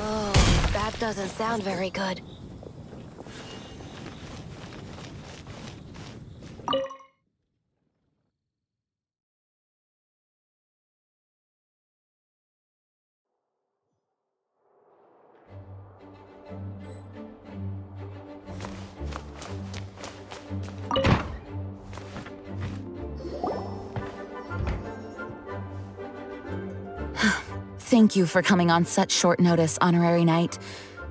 Oh, that doesn't sound very good. Thank you for coming on such short notice, Honorary Knight.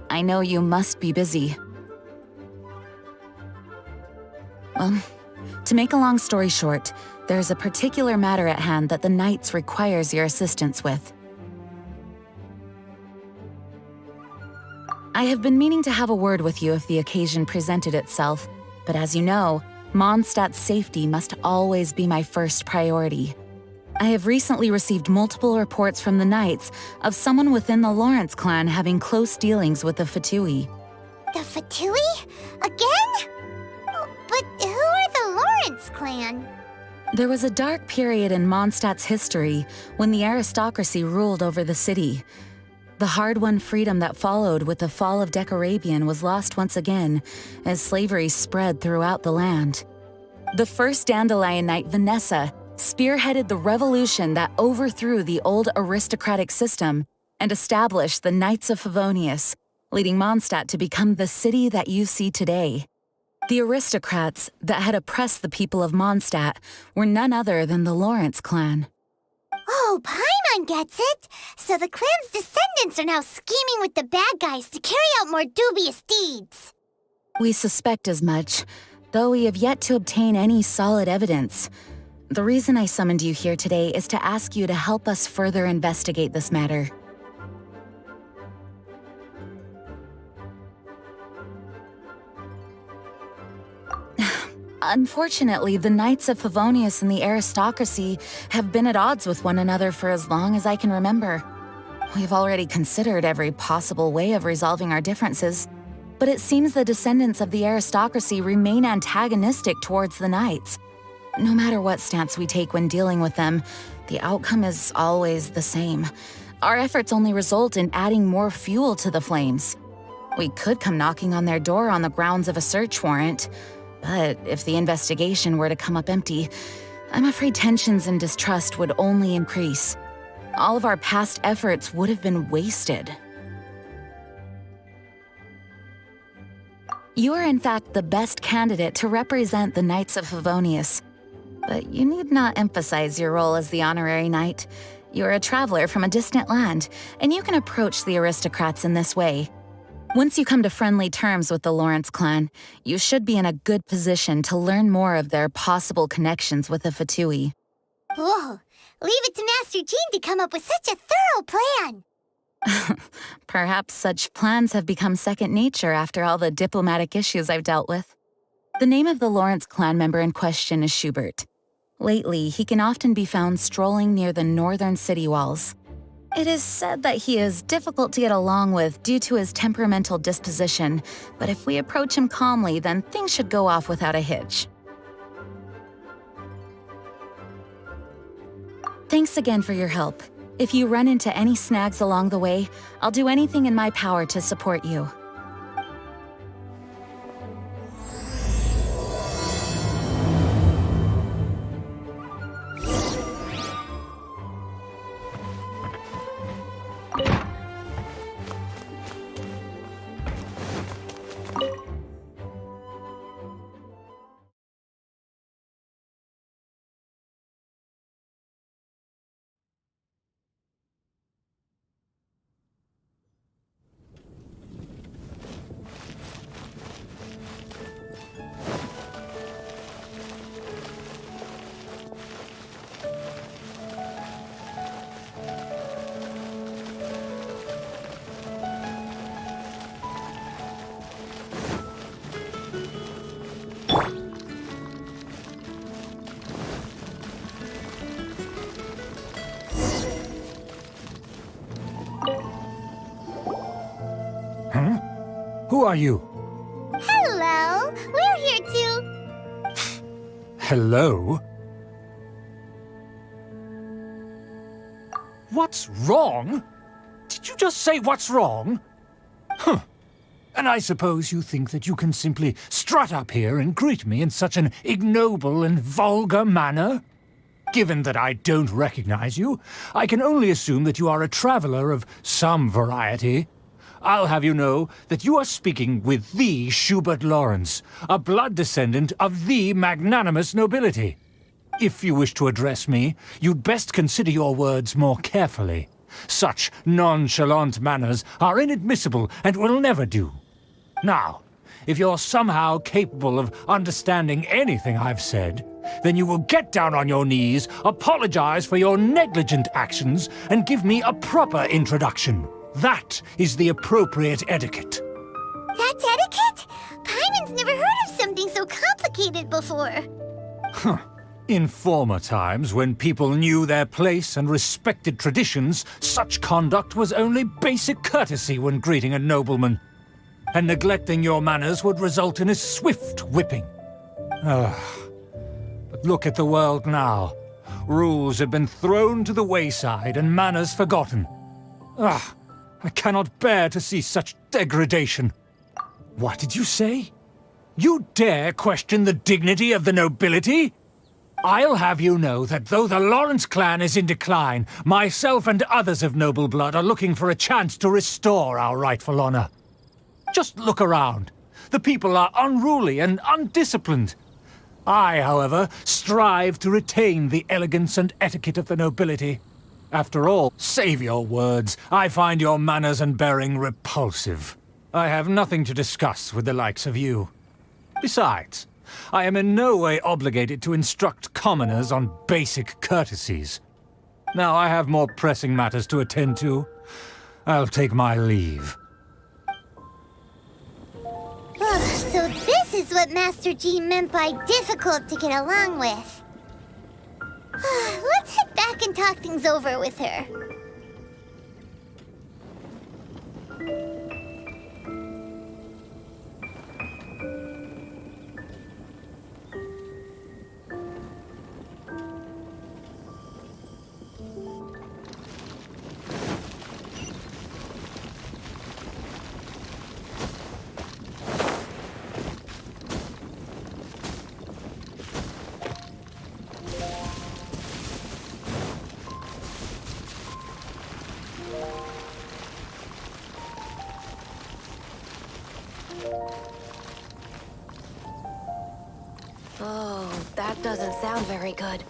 I know you must be busy. To make a long story short, there's a particular matter at hand that the Knights requires your assistance with. I have been meaning to have a word with you if the occasion presented itself, but as you know, Mondstadt's safety must always be my first priority. I have recently received multiple reports from the Knights of someone within the Lawrence clan having close dealings with the Fatui. The Fatui? Again? But who are the Lawrence clan? There was a dark period in Mondstadt's history when the aristocracy ruled over the city. The hard-won freedom that followed with the fall of Decarabian was lost once again as slavery spread throughout the land. The first Dandelion Knight, Vanessa, spearheaded the revolution that overthrew the old aristocratic system and established the Knights of Favonius, leading Mondstadt to become the city that you see today. The aristocrats that had oppressed the people of Mondstadt were none other than the Lawrence clan. Oh, Paimon gets it! So the clan's descendants are now scheming with the bad guys to carry out more dubious deeds. We suspect as much, though we have yet to obtain any solid evidence. The reason I summoned you here today is to ask you to help us further investigate this matter. Unfortunately, the Knights of Favonius and the aristocracy have been at odds with one another for as long as I can remember. We've already considered every possible way of resolving our differences, but it seems the descendants of the aristocracy remain antagonistic towards the Knights. No matter what stance we take when dealing with them, the outcome is always the same. Our efforts only result in adding more fuel to the flames. We could come knocking on their door on the grounds of a search warrant, but if the investigation were to come up empty, I'm afraid tensions and distrust would only increase. All of our past efforts would have been wasted. You are in fact the best candidate to represent the Knights of Favonius. But you need not emphasize your role as the honorary knight. You are a traveler from a distant land, and you can approach the aristocrats in this way. Once you come to friendly terms with the Lawrence clan, you should be in a good position to learn more of their possible connections with the Fatui. Whoa, leave it to Master Jean to come up with such a thorough plan. Perhaps such plans have become second nature after all the diplomatic issues I've dealt with. The name of the Lawrence clan member in question is Schubert. Lately, he can often be found strolling near the northern city walls. It is said that he is difficult to get along with due to his temperamental disposition, but if we approach him calmly, then things should go off without a hitch. Thanks again for your help. If you run into any snags along the way, I'll do anything in my power to support you. Who are you? Hello, we're here too. Hello? What's wrong? Did you just say what's wrong? Huh. And I suppose you think that you can simply strut up here and greet me in such an ignoble and vulgar manner? Given that I don't recognize you, I can only assume that you are a traveler of some variety. I'll have you know that you are speaking with the Schubert Lawrence, a blood descendant of the magnanimous nobility. If you wish to address me, you'd best consider your words more carefully. Such nonchalant manners are inadmissible and will never do. Now, if you're somehow capable of understanding anything I've said, then you will get down on your knees, apologize for your negligent actions, and give me a proper introduction. That is the appropriate etiquette. That's etiquette? Paimon's never heard of something so complicated before. In former times, when people knew their place and respected traditions, such conduct was only basic courtesy when greeting a nobleman. And neglecting your manners would result in a swift whipping. But look at the world now. Rules have been thrown to the wayside and manners forgotten. I cannot bear to see such degradation. What did you say? You dare question the dignity of the nobility? I'll have you know that though the Lawrence clan is in decline, myself and others of noble blood are looking for a chance to restore our rightful honor. Just look around. The people are unruly and undisciplined. I, however, strive to retain the elegance and etiquette of the nobility. After all, save your words. I find your manners and bearing repulsive. I have nothing to discuss with the likes of you. Besides, I am in no way obligated to instruct commoners on basic courtesies. Now I have more pressing matters to attend to. I'll take my leave. So this is what Master Jean meant by difficult to get along with. Let's head back and talk things over with her. sound very good.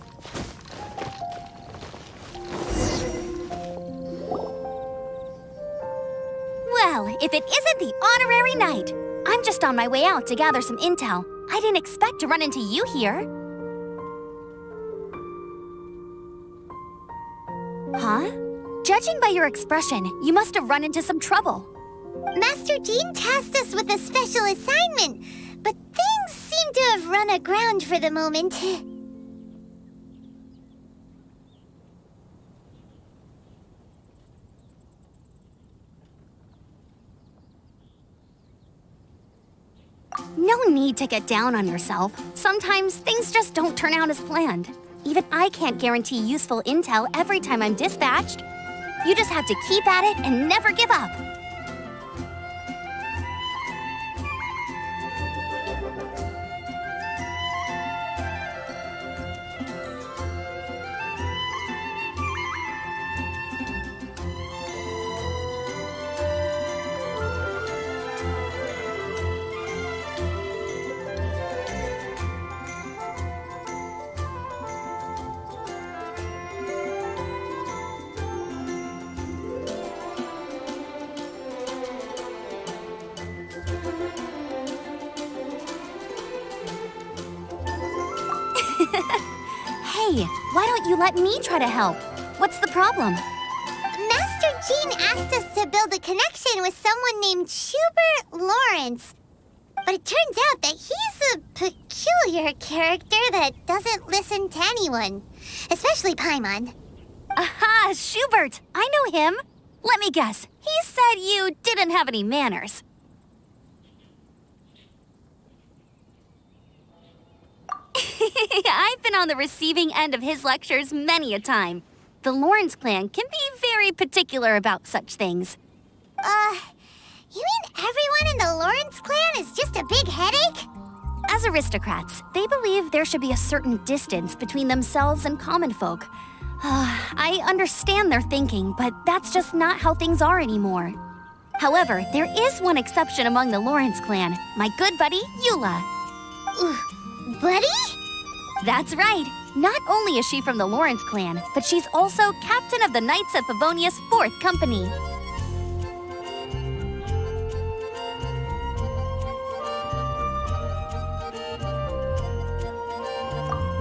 Well, if it isn't the honorary knight. I'm just on my way out to gather some intel. I didn't expect to run into you here. Huh? Judging by your expression, you must have run into some trouble. Master Jean tasked us with a special assignment, but things seem to have run aground for the moment. No need to get down on yourself. Sometimes things just don't turn out as planned. Even I can't guarantee useful intel every time I'm dispatched. You just have to keep at it and never give up. Hey, why don't you let me try to help? What's the problem? Master Jean asked us to build a connection with someone named Schubert Lawrence. But it turns out that he's a peculiar character that doesn't listen to anyone, especially Paimon. Aha, Schubert! I know him. Let me guess, he said you didn't have any manners. I've been on the receiving end of his lectures many a time. The Lawrence clan can be very particular about such things. You mean everyone in the Lawrence clan is just a big headache? As aristocrats, they believe there should be a certain distance between themselves and common folk. I understand their thinking, but that's just not how things are anymore. However, there is one exception among the Lawrence clan, my good buddy, Eula. Buddy? That's right. Not only is she from the Lawrence clan, but she's also captain of the Knights of Favonia's 4th Company.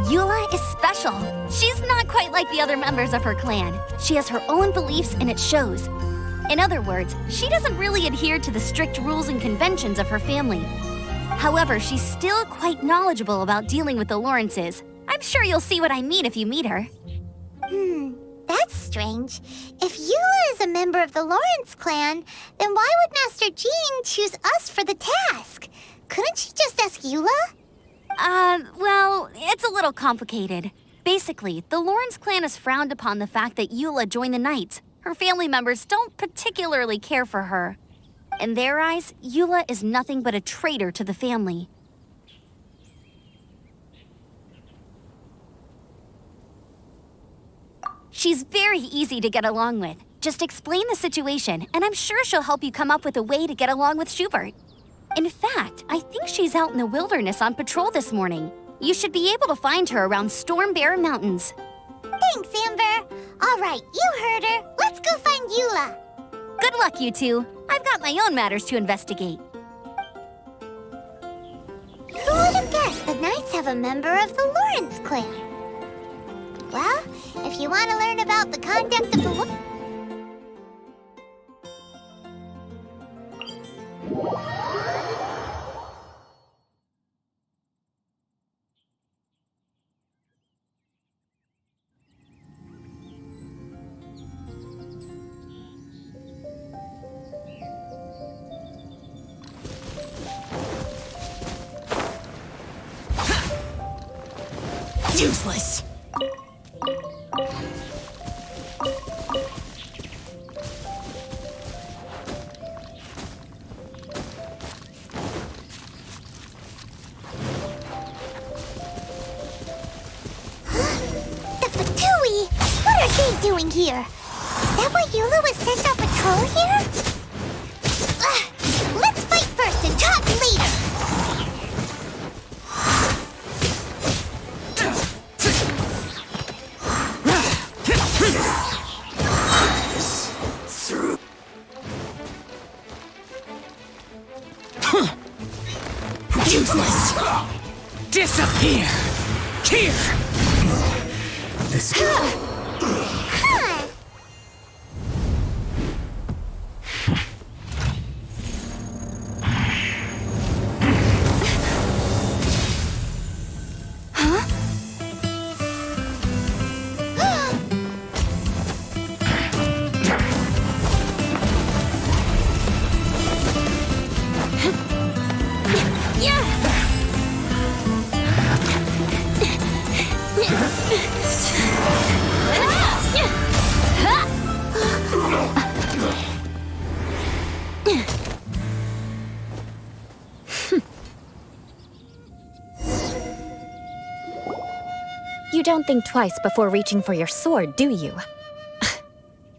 Eula is special. She's not quite like the other members of her clan. She has her own beliefs and it shows. In other words, she doesn't really adhere to the strict rules and conventions of her family. However, she's still quite knowledgeable about dealing with the Lawrences. I'm sure you'll see what I mean if you meet her. That's strange. If Eula is a member of the Lawrence clan, then why would Master Jean choose us for the task? Couldn't she just ask Eula? Well, it's a little complicated. Basically, the Lawrence clan has frowned upon the fact that Eula joined the Knights. Her family members don't particularly care for her. In their eyes, Eula is nothing but a traitor to the family. She's very easy to get along with. Just explain the situation, and I'm sure she'll help you come up with a way to get along with Schubert. In fact, I think she's out in the wilderness on patrol this morning. You should be able to find her around Storm Bear Mountains. Thanks, Amber. All right, you heard her. Let's go find Eula. Good luck, you two. I've got my own matters to investigate. Who would have guessed the Knights have a member of the Lawrence clan? Well, if you want to learn about the conduct of the Useless. The Fatui! What are they doing here? Is that why Eula was sent on patrol here? Let's fight first and talk later! Useless! Disappear! Here! This... You don't think twice before reaching for your sword, do you?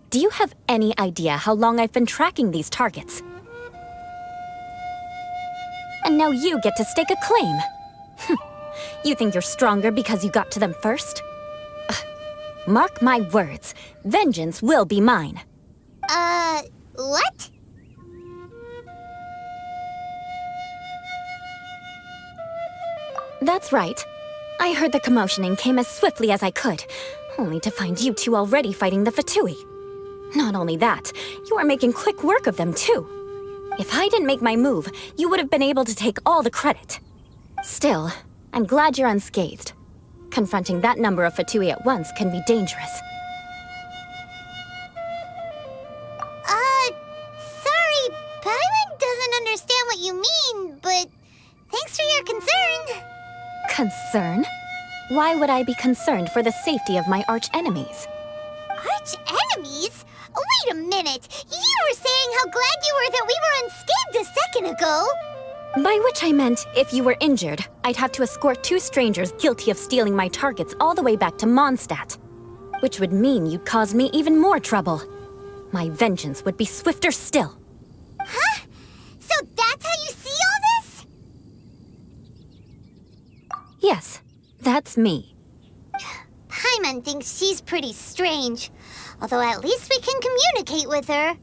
Do you have any idea how long I've been tracking these targets? And now you get to stake a claim. You think you're stronger because you got to them first? Mark my words, vengeance will be mine. What? That's right. I heard the commotion and came as swiftly as I could, only to find you two already fighting the Fatui. Not only that, you are making quick work of them too. If I didn't make my move, you would have been able to take all the credit. Still, I'm glad you're unscathed. Confronting that number of Fatui at once can be dangerous. Sorry, Paimon doesn't understand what you mean, but thanks for your concern. Concern? Why would I be concerned for the safety of my arch-enemies? Arch-enemies? Wait a minute! You were saying how glad you were that we were unscathed a second ago! By which I meant, if you were injured, I'd have to escort two strangers guilty of stealing my targets all the way back to Mondstadt. Which would mean you'd cause me even more trouble. My vengeance would be swifter still. Huh? So that's how you see all this? Yes, that's me. Paimon thinks she's pretty strange. Although at least we can communicate with her.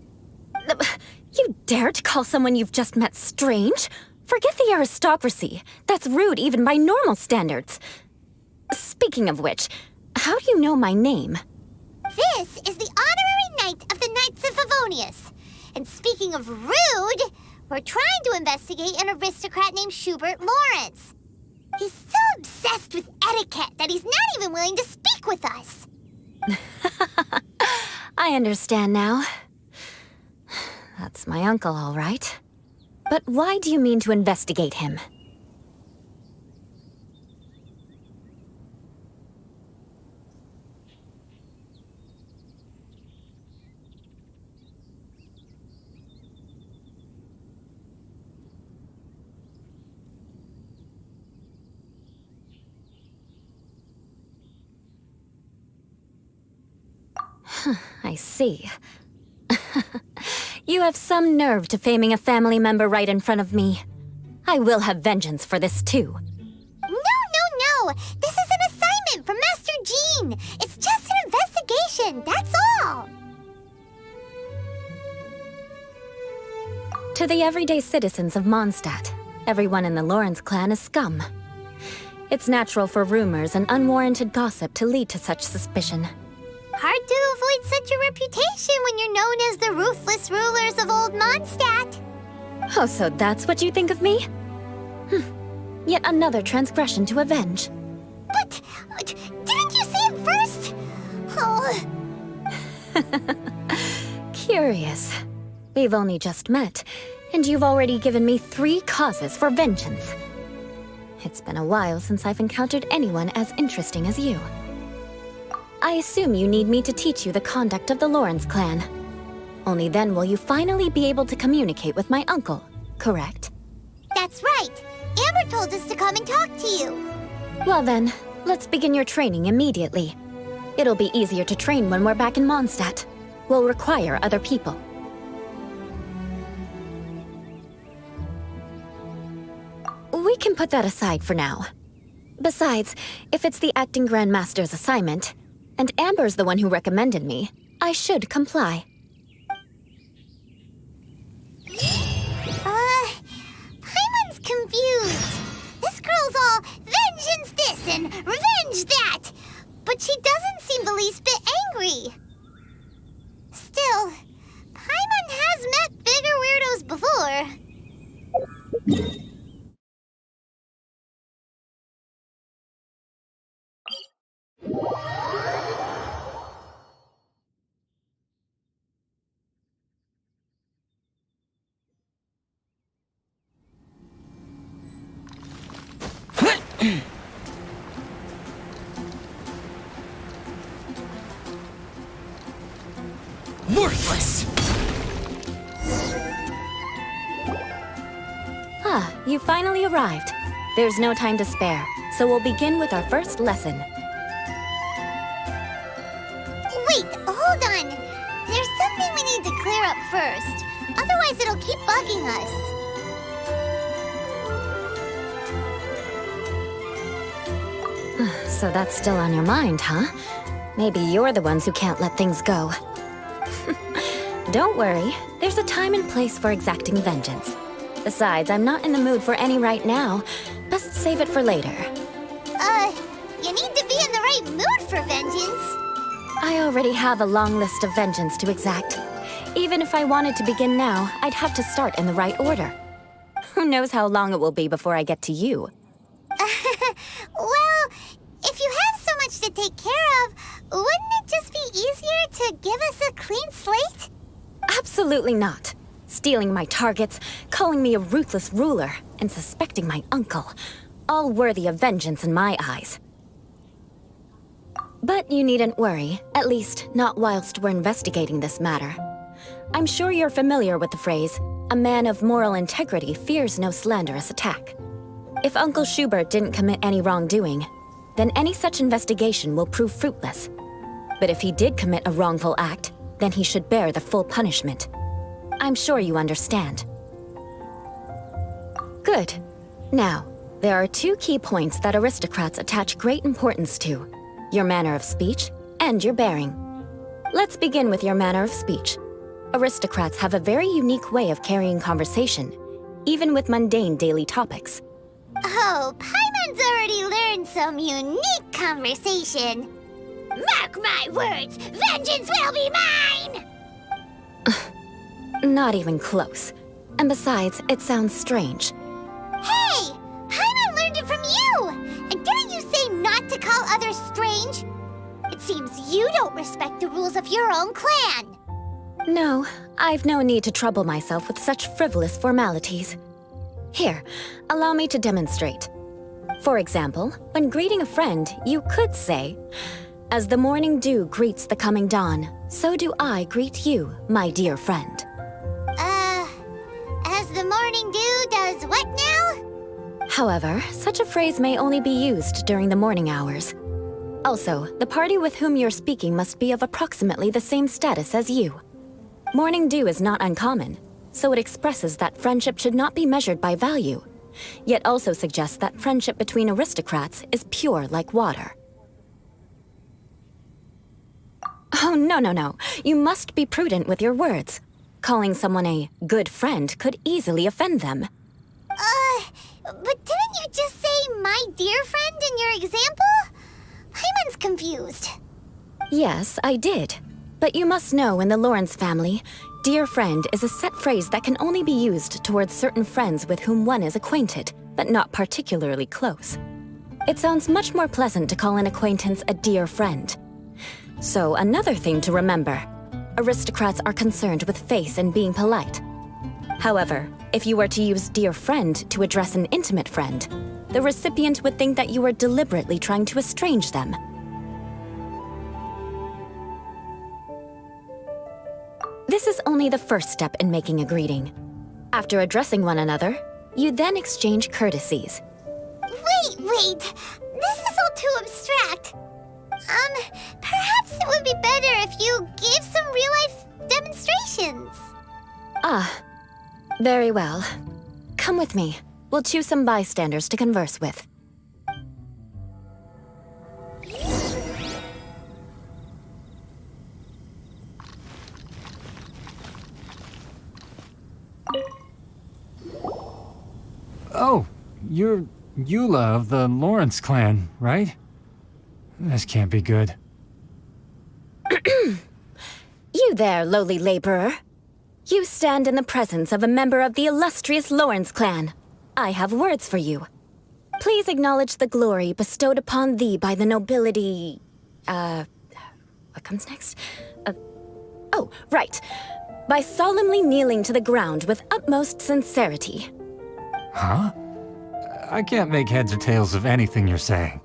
You dare to call someone you've just met strange? Forget the aristocracy. That's rude even by normal standards. Speaking of which, how do you know my name? This is the honorary knight of the Knights of Favonius. And speaking of rude, we're trying to investigate an aristocrat named Schubert Lawrence. He's so obsessed with etiquette that he's not even willing to speak with us. I understand now. That's my uncle, all right. But why do you mean to investigate him? I see. You have some nerve to faming a family member right in front of me. I will have vengeance for this too. No! This is an assignment from Master Jean! It's just an investigation, that's all! To the everyday citizens of Mondstadt, everyone in the Lawrence clan is scum. It's natural for rumors and unwarranted gossip to lead to such suspicion. Hard to avoid such a reputation when you're known as the ruthless rulers of Old Mondstadt. Oh, so that's what you think of me? Yet another transgression to avenge. But didn't you see it first? Oh. Curious. We've only just met, and you've already given me 3 causes for vengeance. It's been a while since I've encountered anyone as interesting as you. I assume you need me to teach you the conduct of the Lawrence clan. Only then will you finally be able to communicate with my uncle, correct? That's right. Amber told us to come and talk to you. Well then, let's begin your training immediately. It'll be easier to train when we're back in Mondstadt. We'll require other people. We can put that aside for now. Besides, if it's the acting Grandmaster's assignment, and Amber's the one who recommended me, I should comply. Worthless! Ah, you finally arrived. There's no time to spare, so we'll begin with our first lesson. Wait, hold on. There's something we need to clear up first. Otherwise, it'll keep bugging us. So that's still on your mind, huh? Maybe you're the ones who can't let things go. Don't worry, there's a time and place for exacting vengeance. Besides, I'm not in the mood for any right now. Best save it for later. You need to be in the right mood for vengeance. I already have a long list of vengeance to exact. Even if I wanted to begin now, I'd have to start in the right order. Who knows how long it will be before I get to you? Well, if you have so much to take care of, wouldn't it just be easier to give us a clean slate? Absolutely not. Stealing my targets, calling me a ruthless ruler, and suspecting my uncle. All worthy of vengeance in my eyes. But you needn't worry, at least not whilst we're investigating this matter. I'm sure you're familiar with the phrase, a man of moral integrity fears no slanderous attack. If Uncle Schubert didn't commit any wrongdoing, then any such investigation will prove fruitless. But if he did commit a wrongful act, then he should bear the full punishment. I'm sure you understand. Good. Now, there are two key points that aristocrats attach great importance to: your manner of speech and your bearing. Let's begin with your manner of speech. Aristocrats have a very unique way of carrying conversation, even with mundane daily topics. Oh, Paimon's already learned some unique conversation. Mark my words, vengeance will be mine! Not even close. And besides, it sounds strange. Hey! Paimon learned it from you! And didn't you say not to call others strange? It seems you don't respect the rules of your own clan. No, I've no need to trouble myself with such frivolous formalities. Here, allow me to demonstrate. For example, when greeting a friend, you could say, "As the morning dew greets the coming dawn, so do I greet you, my dear friend." As the morning dew does what now? However, such a phrase may only be used during the morning hours. Also, the party with whom you're speaking must be of approximately the same status as you. Morning dew is not uncommon, so it expresses that friendship should not be measured by value, yet also suggests that friendship between aristocrats is pure like water. Oh, no. You must be prudent with your words. Calling someone a good friend could easily offend them. But didn't you just say my dear friend in your example? Paimon's confused. Yes, I did. But you must know in the Lawrence family, dear friend is a set phrase that can only be used towards certain friends with whom one is acquainted, but not particularly close. It sounds much more pleasant to call an acquaintance a dear friend. So another thing to remember, aristocrats are concerned with face and being polite. However, if you were to use dear friend to address an intimate friend, the recipient would think that you are deliberately trying to estrange them. This is only the first step in making a greeting. After addressing one another, you then exchange courtesies. Wait. This is all too abstract. Perhaps it would be better if you gave some real-life demonstrations. Ah, very well. Come with me. We'll choose some bystanders to converse with. Oh, you're Eula of the Lawrence clan, right? This can't be good. You there, lowly laborer. You stand in the presence of a member of the illustrious Lawrence clan. I have words for you. Please acknowledge the glory bestowed upon thee by the nobility... what comes next? Oh, right. By solemnly kneeling to the ground with utmost sincerity. Huh? I can't make heads or tails of anything you're saying.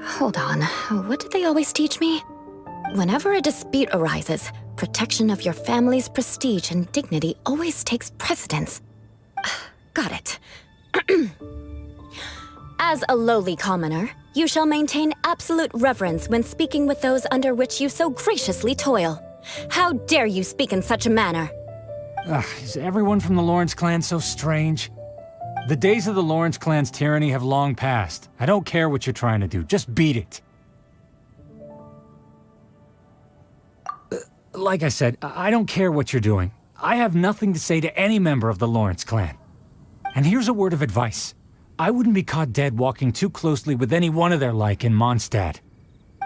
Hold on. What did they always teach me? Whenever a dispute arises, protection of your family's prestige and dignity always takes precedence. Got it. As a lowly commoner, you shall maintain absolute reverence when speaking with those under which you so graciously toil. How dare you speak in such a manner? Is everyone from the Lawrence clan so strange? The days of the Lawrence clan's tyranny have long passed. I don't care what you're trying to do, just beat it. Like I said, I don't care what you're doing. I have nothing to say to any member of the Lawrence clan. And here's a word of advice. I wouldn't be caught dead walking too closely with any one of their like in Mondstadt.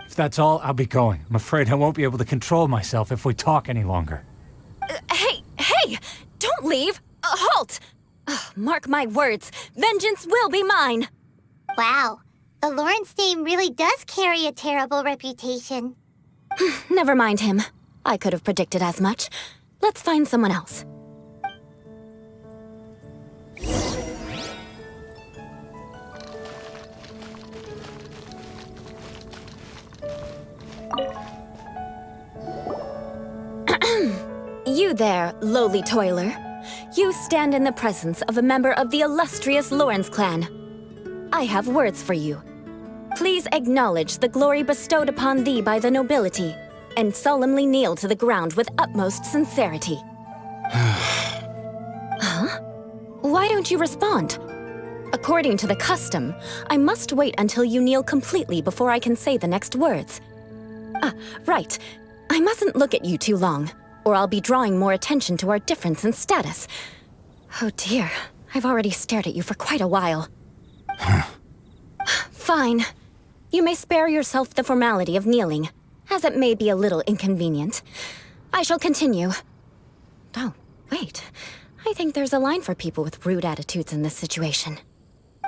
If that's all, I'll be going. I'm afraid I won't be able to control myself if we talk any longer. Hey! Don't leave! Halt! Mark my words, vengeance will be mine! Wow, the Lawrence name really does carry a terrible reputation. Never mind him. I could have predicted as much. Let's find someone else. You there, lowly toiler. You stand in the presence of a member of the illustrious Lawrence clan. I have words for you. Please acknowledge the glory bestowed upon thee by the nobility, and solemnly kneel to the ground with utmost sincerity. Huh? Why don't you respond? According to the custom, I must wait until you kneel completely before I can say the next words. Right. I mustn't look at you too long, or I'll be drawing more attention to our difference in status. Oh dear, I've already stared at you for quite a while. Fine. You may spare yourself the formality of kneeling, as it may be a little inconvenient. I shall continue. Oh, wait. I think there's a line for people with rude attitudes in this situation.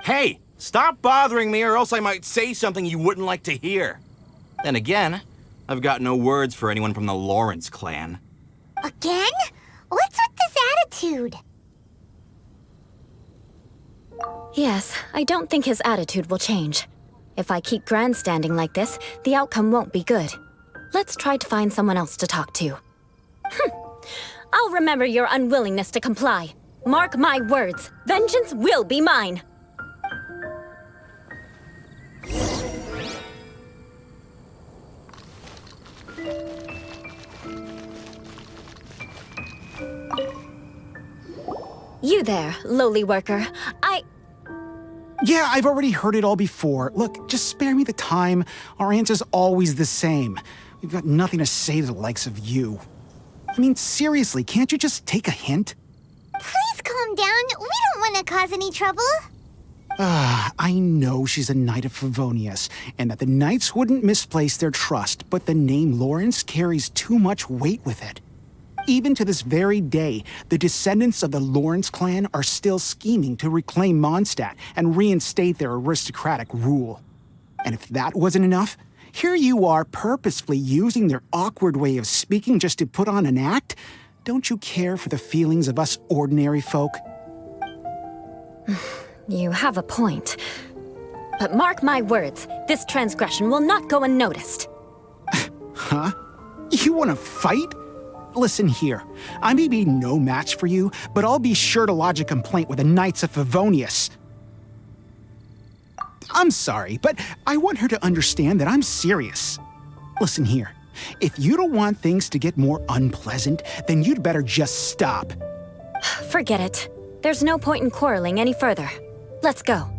Hey, stop bothering me or else I might say something you wouldn't like to hear. Then again, I've got no words for anyone from the Lawrence clan. Again? What's with this attitude? Yes, I don't think his attitude will change. If I keep grandstanding like this, the outcome won't be good. Let's try to find someone else to talk to. I'll remember your unwillingness to comply. Mark my words, vengeance will be mine. You there, lowly worker. Yeah, I've already heard it all before. Look, just spare me the time. Our answer's always the same. We've got nothing to say to the likes of you. I mean, seriously, can't you just take a hint? Please calm down. We don't want to cause any trouble. I know she's a Knight of Favonius, and that the Knights wouldn't misplace their trust, but the name Lawrence carries too much weight with it. Even to this very day, the descendants of the Lawrence clan are still scheming to reclaim Mondstadt and reinstate their aristocratic rule. And if that wasn't enough, here you are purposefully using their awkward way of speaking just to put on an act? Don't you care for the feelings of us ordinary folk? You have a point. But mark my words, this transgression will not go unnoticed. Huh? You want to fight? Listen here, I may be no match for you, but I'll be sure to lodge a complaint with the Knights of Favonius. I'm sorry, but I want her to understand that I'm serious. Listen here, if you don't want things to get more unpleasant, then you'd better just stop. Forget it. There's no point in quarreling any further. Let's go.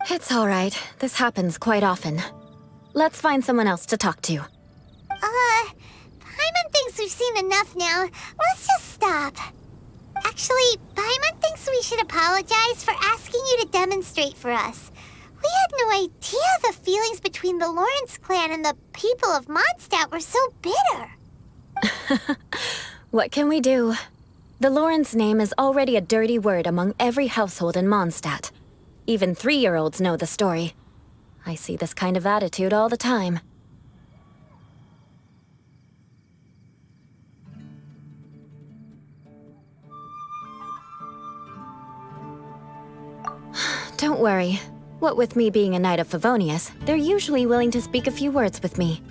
It's all right. This happens quite often. Let's find someone else to talk to. Paimon thinks we've seen enough now. Let's just stop. Actually, Paimon thinks we should apologize for asking you to demonstrate for us. We had no idea the feelings between the Lawrence clan and the people of Mondstadt were so bitter. What can we do? The Lawrence name is already a dirty word among every household in Mondstadt. Even 3-year-olds know the story. I see this kind of attitude all the time. Don't worry. What with me being a Knight of Favonius, they're usually willing to speak a few words with me.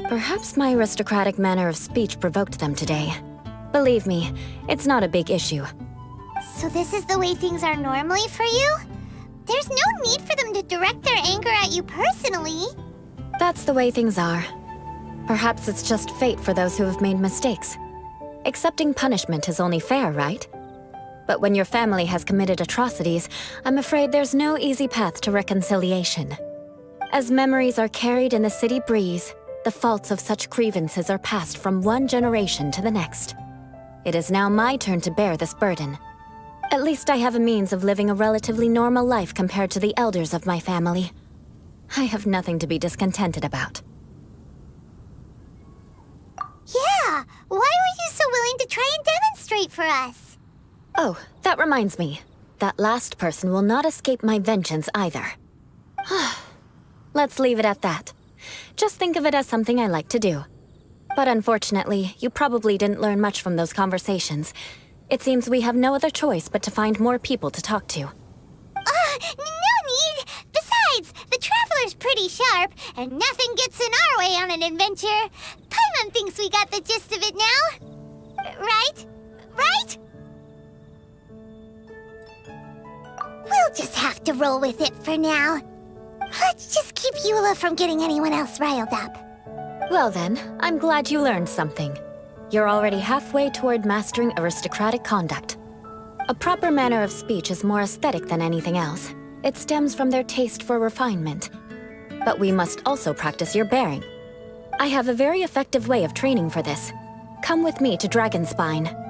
Perhaps my aristocratic manner of speech provoked them today. Believe me, it's not a big issue. So this is the way things are normally for you? There's no need for them to direct their anger at you personally. That's the way things are. Perhaps it's just fate for those who have made mistakes. Accepting punishment is only fair, right? But when your family has committed atrocities, I'm afraid there's no easy path to reconciliation. As memories are carried in the city breeze, the faults of such grievances are passed from one generation to the next. It is now my turn to bear this burden. At least I have a means of living a relatively normal life compared to the elders of my family. I have nothing to be discontented about. Yeah, why were you so willing to try and demonstrate for us? Oh, that reminds me. That last person will not escape my vengeance either. Let's leave it at that. Just think of it as something I like to do. But unfortunately, you probably didn't learn much from those conversations. It seems we have no other choice but to find more people to talk to. No need! Besides, the Traveler's pretty sharp, and nothing gets in our way on an adventure. Paimon thinks we got the gist of it now. Right? Right? We'll just have to roll with it for now. Let's just keep Eula from getting anyone else riled up. Well then, I'm glad you learned something. You're already halfway toward mastering aristocratic conduct. A proper manner of speech is more aesthetic than anything else. It stems from their taste for refinement. But we must also practice your bearing. I have a very effective way of training for this. Come with me to Dragonspine.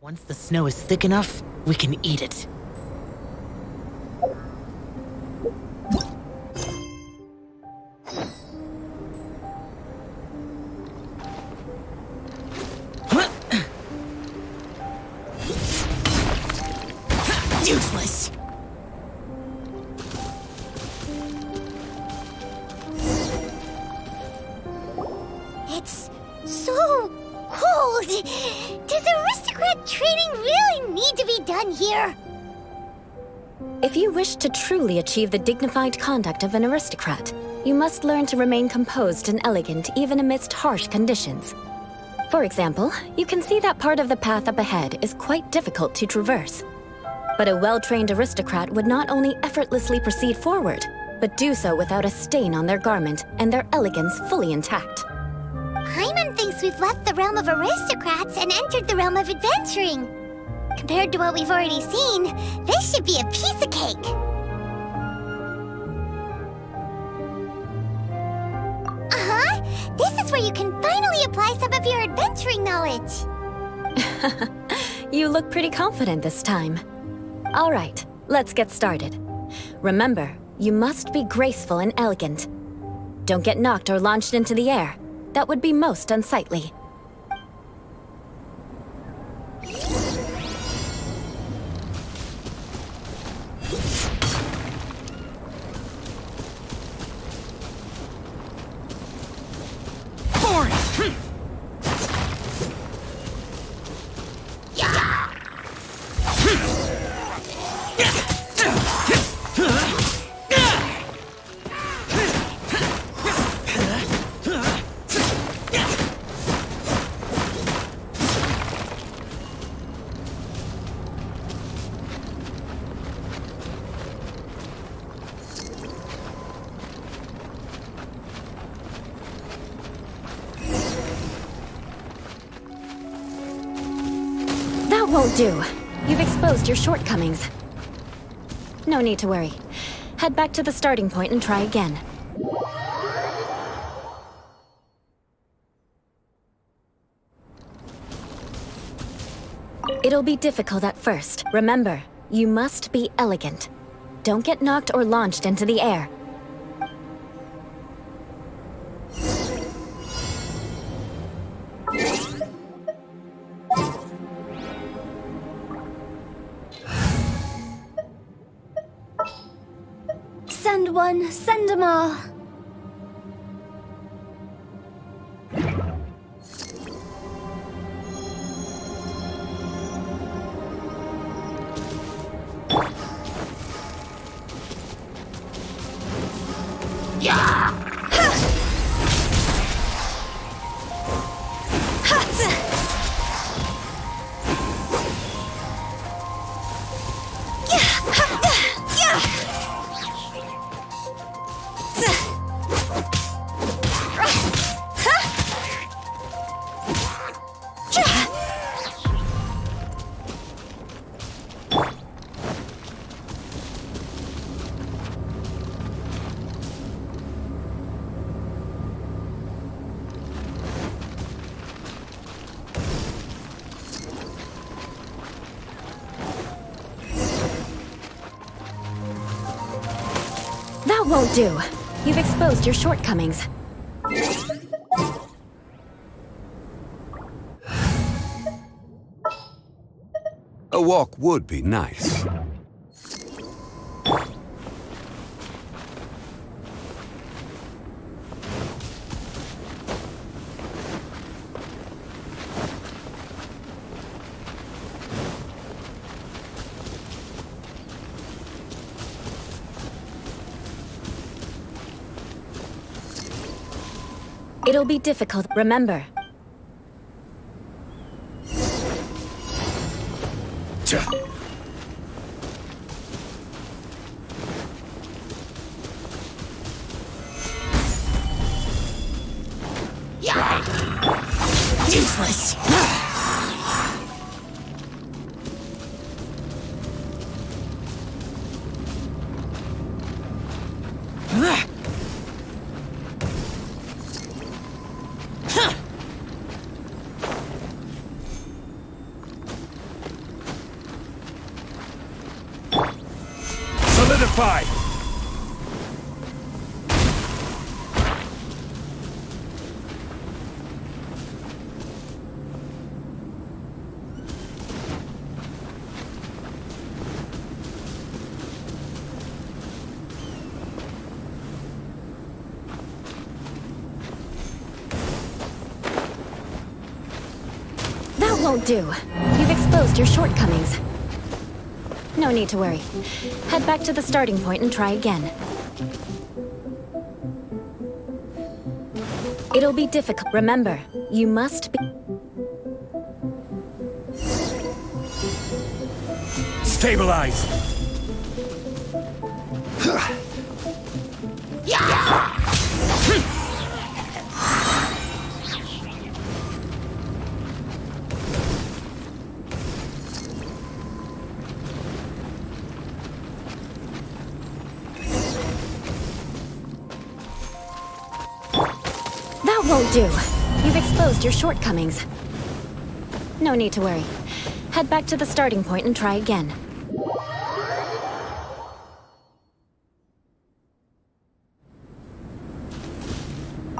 Once the snow is thick enough, we can eat it. Useless! It's so cold. Does aristocrat training really need to be done here? If you wish to truly achieve the dignified conduct of an aristocrat, you must learn to remain composed and elegant even amidst harsh conditions. For example, you can see that part of the path up ahead is quite difficult to traverse. But a well-trained aristocrat would not only effortlessly proceed forward, but do so without a stain on their garment and their elegance fully intact. Paimon thinks we've left the realm of aristocrats and entered the realm of adventuring. Compared to what we've already seen, this should be a piece of cake. This is where you can finally apply some of your adventuring knowledge. You look pretty confident this time. All right, let's get started. Remember, you must be graceful and elegant. Don't get knocked or launched into the air. That would be most unsightly. That won't do. You've exposed your shortcomings. No need to worry. Head back to the starting point and try again. It'll be difficult at first. Remember, you must be elegant. Don't get knocked or launched into the air. Send one, send 'em all. That won't do. You've exposed your shortcomings. A walk would be nice. It'll be difficult. Remember, Useless. Solidify! that won't do. You've exposed your shortcomings. No need to worry. Head back to the starting point and try again. It'll be difficult. Remember, you must be... Stabilize! That won't do. You've exposed your shortcomings. No need to worry. Head back to the starting point and try again.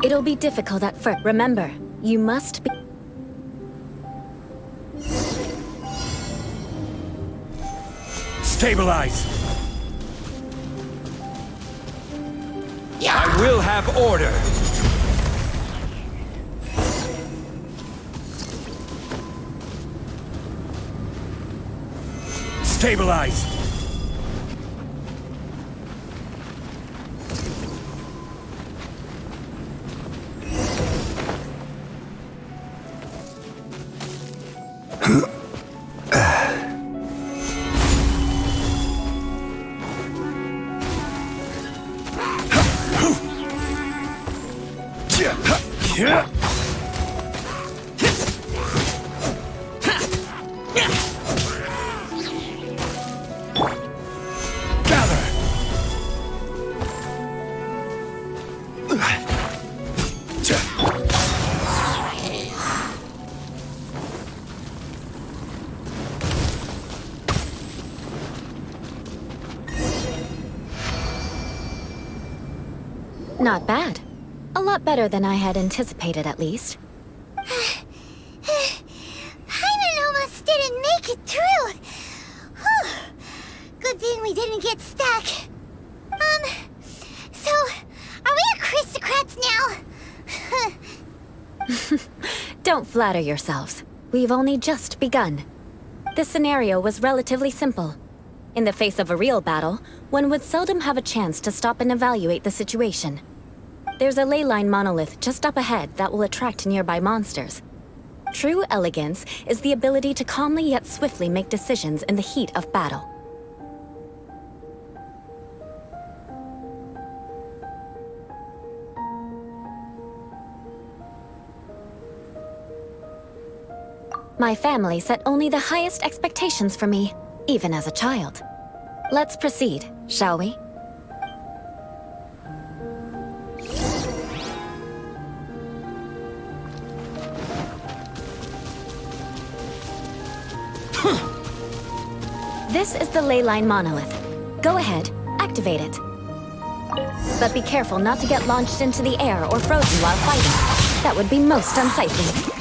It'll be difficult at first. Remember, you must be... Stabilize! I will have order. Stabilize! Not bad. A lot better than I had anticipated, at least. Paimon almost didn't make it through. Whew. Good thing we didn't get stuck. So, are we aristocrats now? Don't flatter yourselves. We've only just begun. This scenario was relatively simple. In the face of a real battle, one would seldom have a chance to stop and evaluate the situation. There's a ley line monolith just up ahead that will attract nearby monsters. True elegance is the ability to calmly yet swiftly make decisions in the heat of battle. My family set only the highest expectations for me, even as a child. Let's proceed, shall we? This is the ley line monolith. Go ahead, activate it. But be careful not to get launched into the air or frozen while fighting. That would be most unsightly.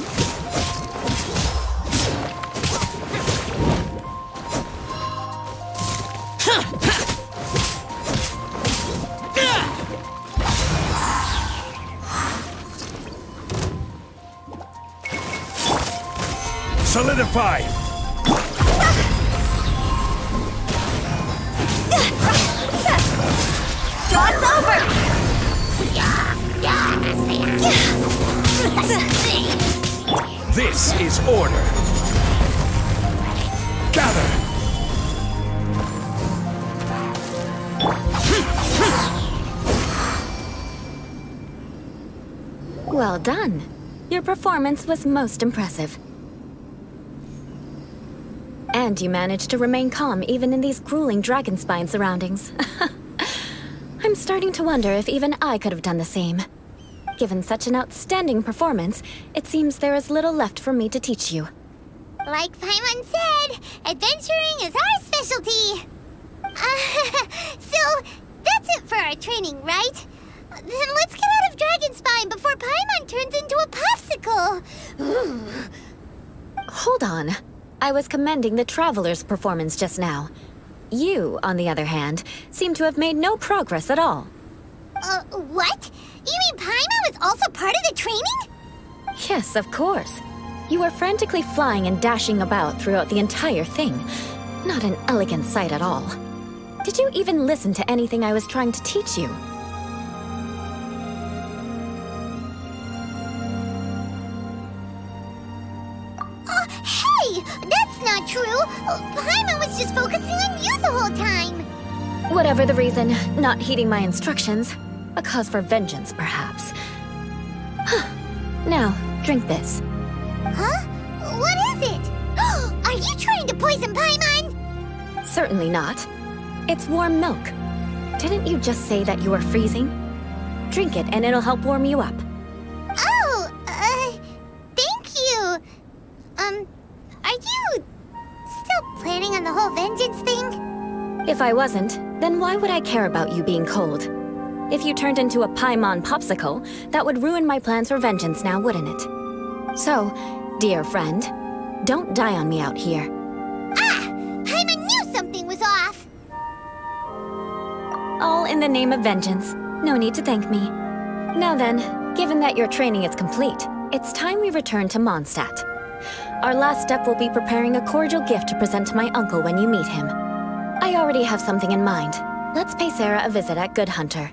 Solidify! Cross over! This is order. Gather! Well done. Your performance was most impressive. And you managed to remain calm even in these grueling dragon spine surroundings. I'm starting to wonder if even I could have done the same. Given such an outstanding performance, it seems there is little left for me to teach you. Like Paimon said, adventuring is our specialty. So, that's it for our training, right? Then let's get out of Dragon Spine before Paimon turns into a popsicle. Hold on. I was commending the Traveler's performance just now. You, on the other hand, seem to have made no progress at all. What? You mean Paimon was also part of the training? Yes, of course. You were frantically flying and dashing about throughout the entire thing. Not an elegant sight at all. Did you even listen to anything I was trying to teach you? Hey! That's not true! Paimon was just focusing on you the whole time! Whatever the reason, not heeding my instructions. A cause for vengeance, perhaps. Now, drink this. Huh? What is it? Are you trying to poison Paimon? Certainly not. It's warm milk. Didn't you just say that you were freezing? Drink it and it'll help warm you up. Oh, thank you. Are you still planning on the whole vengeance thing? If I wasn't, then why would I care about you being cold? If you turned into a Paimon popsicle, that would ruin my plans for vengeance now, wouldn't it? So, dear friend, don't die on me out here. Ah! Paimon knew something was off! All in the name of vengeance. No need to thank me. Now then, given that your training is complete, it's time we return to Mondstadt. Our last step will be preparing a cordial gift to present to my uncle when you meet him. I already have something in mind. Let's pay Sarah a visit at Good Hunter.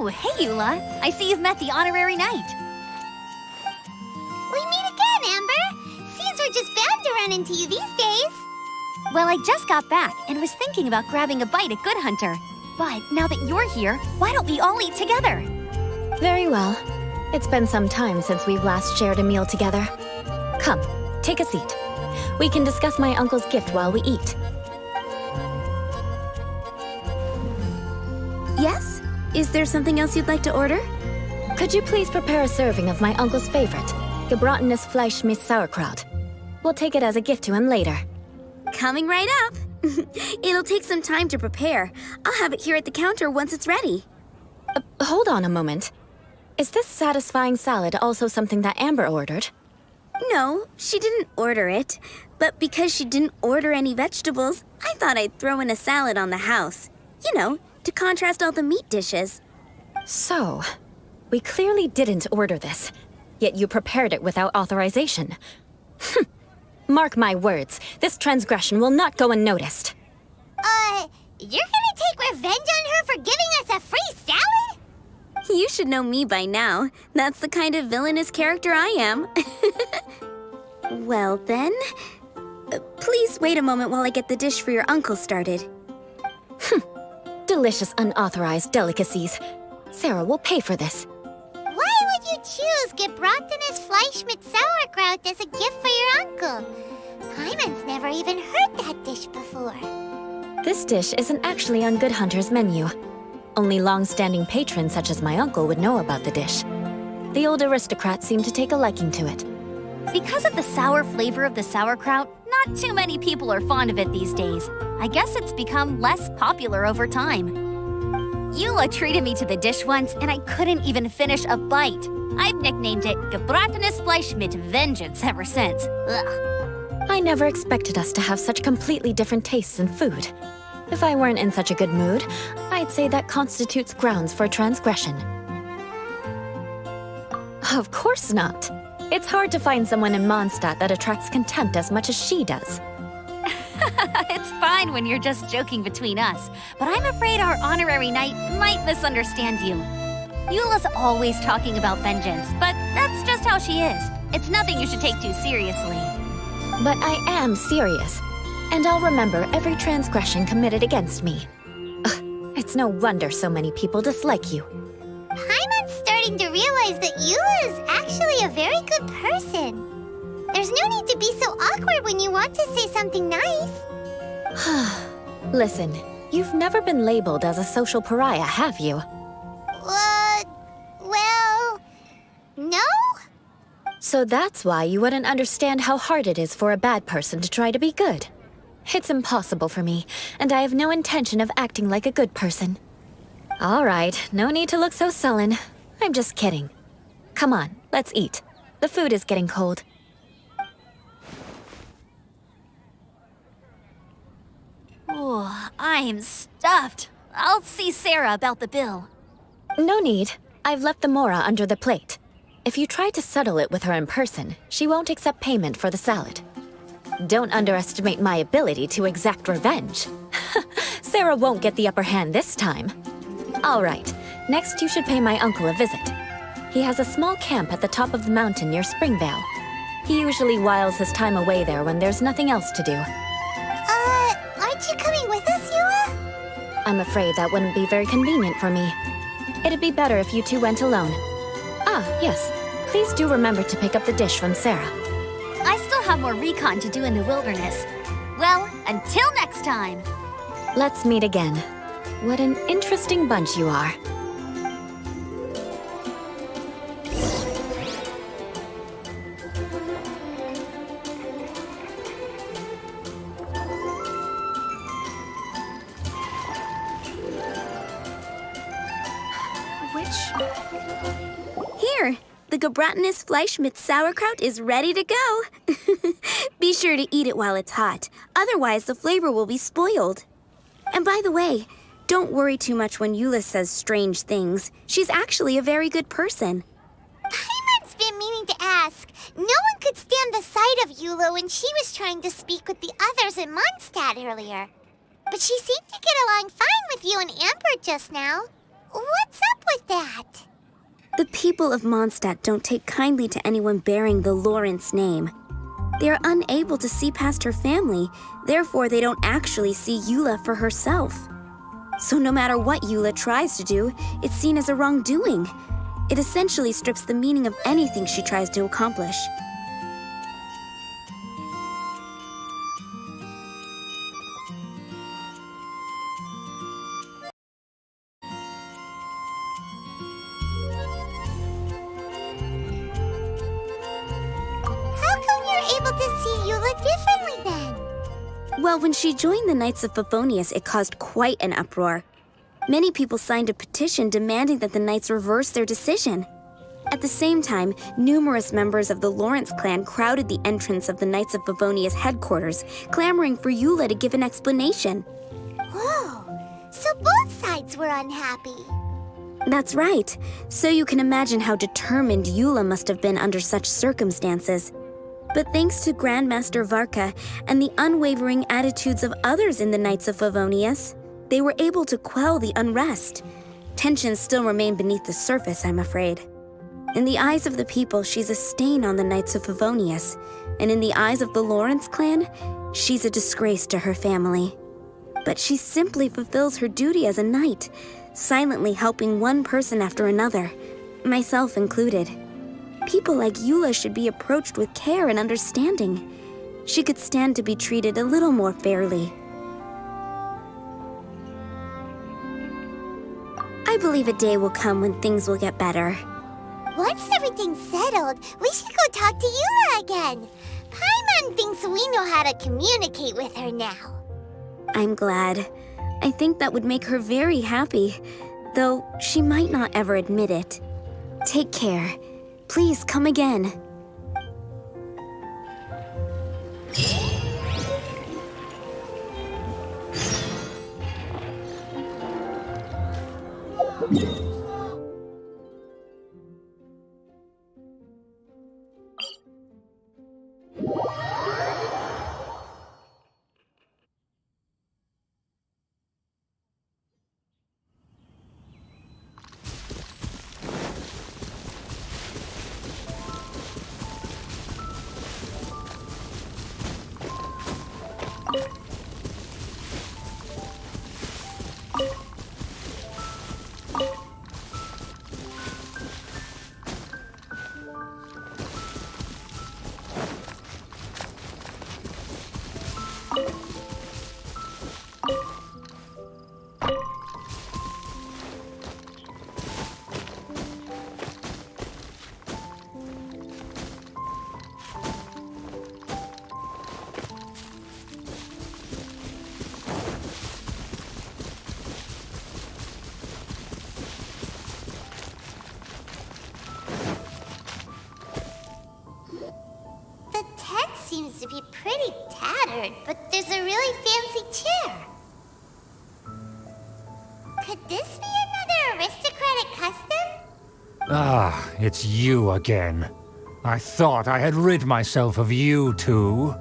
Oh, hey, Eula. I see you've met the honorary knight. We meet again, Amber! See happening to you these days? Well, I just got back and was thinking about grabbing a bite at Good Hunter. But now that you're here, why don't we all eat together? Very well. It's been some time since we've last shared a meal together. Come, take a seat. We can discuss my uncle's gift while we eat. Yes? Is there something else you'd like to order? Could you please prepare a serving of my uncle's favorite, gebratenes Fleisch mit Sauerkraut? We'll take it as a gift to him later. Coming right up. It'll take some time to prepare. I'll have it here at the counter once it's ready. Hold on a moment. Is this satisfying salad also something that Amber ordered? No, she didn't order it. But because she didn't order any vegetables, I thought I'd throw in a salad on the house. You know, to contrast all the meat dishes. So, we clearly didn't order this, yet you prepared it without authorization. Mark my words, this transgression will not go unnoticed. You're gonna take revenge on her for giving us a free salad? You should know me by now. That's the kind of villainous character I am. Well then, please wait a moment while I get the dish for your uncle started. Delicious unauthorized delicacies. Sarah will pay for this. Why would you choose gebratenes Fleisch mit Sauerkraut as a gift for your uncle? Hyman's never even heard that dish before. This dish isn't actually on Good Hunter's menu. Only long-standing patrons such as my uncle would know about the dish. The old aristocrats seem to take a liking to it. Because of the sour flavor of the sauerkraut, not too many people are fond of it these days. I guess it's become less popular over time. Eula treated me to the dish once, and I couldn't even finish a bite. I've nicknamed it gebratenes Fleisch mit Vengeance ever since. Ugh. I never expected us to have such completely different tastes in food. If I weren't in such a good mood, I'd say that constitutes grounds for transgression. Of course not. It's hard to find someone in Mondstadt that attracts contempt as much as she does. It's fine when you're just joking between us, but I'm afraid our honorary knight might misunderstand you. Eula's always talking about vengeance, but that's just how she is. It's nothing you should take too seriously. But I am serious, and I'll remember every transgression committed against me. Ugh, it's no wonder so many people dislike you. Hyman's starting to realize that Eula is actually a very good person. There's no need to be so awkward when you want to say something nice. Listen, you've never been labeled as a social pariah, have you? Well, no? So that's why you wouldn't understand how hard it is for a bad person to try to be good. It's impossible for me, and I have no intention of acting like a good person. All right, no need to look so sullen. I'm just kidding. Come on, let's eat. The food is getting cold. Oh, I'm stuffed. I'll see Sarah about the bill. No need. I've left the mora under the plate. If you try to settle it with her in person, she won't accept payment for the salad. Don't underestimate my ability to exact revenge. Sarah won't get the upper hand this time. All right, next you should pay my uncle a visit. He has a small camp at the top of the mountain near Springvale. He usually whiles his time away there when there's nothing else to do. Aren't you coming with us, Eula? I'm afraid that wouldn't be very convenient for me. It'd be better if you two went alone. Ah, yes. Please do remember to pick up the dish from Sarah. I still have more recon to do in the wilderness. Well, until next time. Let's meet again. What an interesting bunch you are. Here, the gebratenes Fleisch mit Sauerkraut is ready to go. Be sure to eat it while it's hot, otherwise the flavor will be spoiled. And by the way, don't worry too much when Eula says strange things. She's actually a very good person. Hyman's been meaning to ask. No one could stand the sight of Eula when she was trying to speak with the others in Mondstadt earlier. But she seemed to get along fine with you and Amber just now. What's up with that? The people of Mondstadt don't take kindly to anyone bearing the Lawrence name. They are unable to see past her family, therefore they don't actually see Eula for herself. So no matter what Eula tries to do, it's seen as a wrongdoing. It essentially strips the meaning of anything she tries to accomplish. How come you're able to see Eula differently then? Well, when she joined the Knights of Favonius, it caused quite an uproar. Many people signed a petition demanding that the Knights reverse their decision. At the same time, numerous members of the Lawrence clan crowded the entrance of the Knights of Favonius headquarters, clamoring for Eula to give an explanation. Whoa, so both sides were unhappy. That's right. So you can imagine how determined Eula must have been under such circumstances. But thanks to Grandmaster Varka and the unwavering attitudes of others in the Knights of Favonius, they were able to quell the unrest. Tensions still remain beneath the surface, I'm afraid. In the eyes of the people, she's a stain on the Knights of Favonius, and in the eyes of the Lawrence clan, she's a disgrace to her family. But she simply fulfills her duty as a knight, silently helping one person after another, myself included. People like Eula should be approached with care and understanding. She could stand to be treated a little more fairly. I believe a day will come when things will get better. Once everything's settled, we should go talk to Eula again. Paimon thinks we know how to communicate with her now. I'm glad. I think that would make her very happy, though she might not ever admit it. Take care. Please come again. Seems to be pretty tattered, but there's a really fancy chair. Could this be another aristocratic custom? Ah, it's you again. I thought I had rid myself of you two.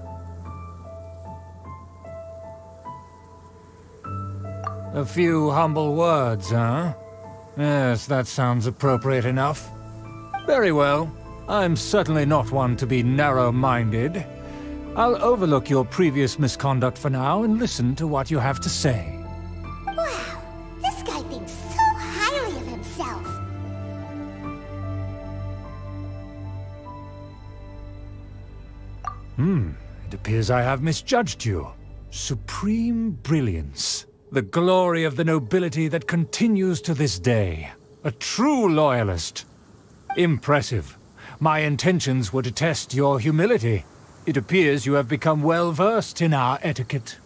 A few humble words, huh? Yes, that sounds appropriate enough. Very well. I'm certainly not one to be narrow-minded. I'll overlook your previous misconduct for now and listen to what you have to say. Wow, this guy thinks so highly of himself. It appears I have misjudged you. Supreme brilliance. The glory of the nobility that continues to this day. A true loyalist. Impressive. My intentions were to test your humility. It appears you have become well-versed in our etiquette.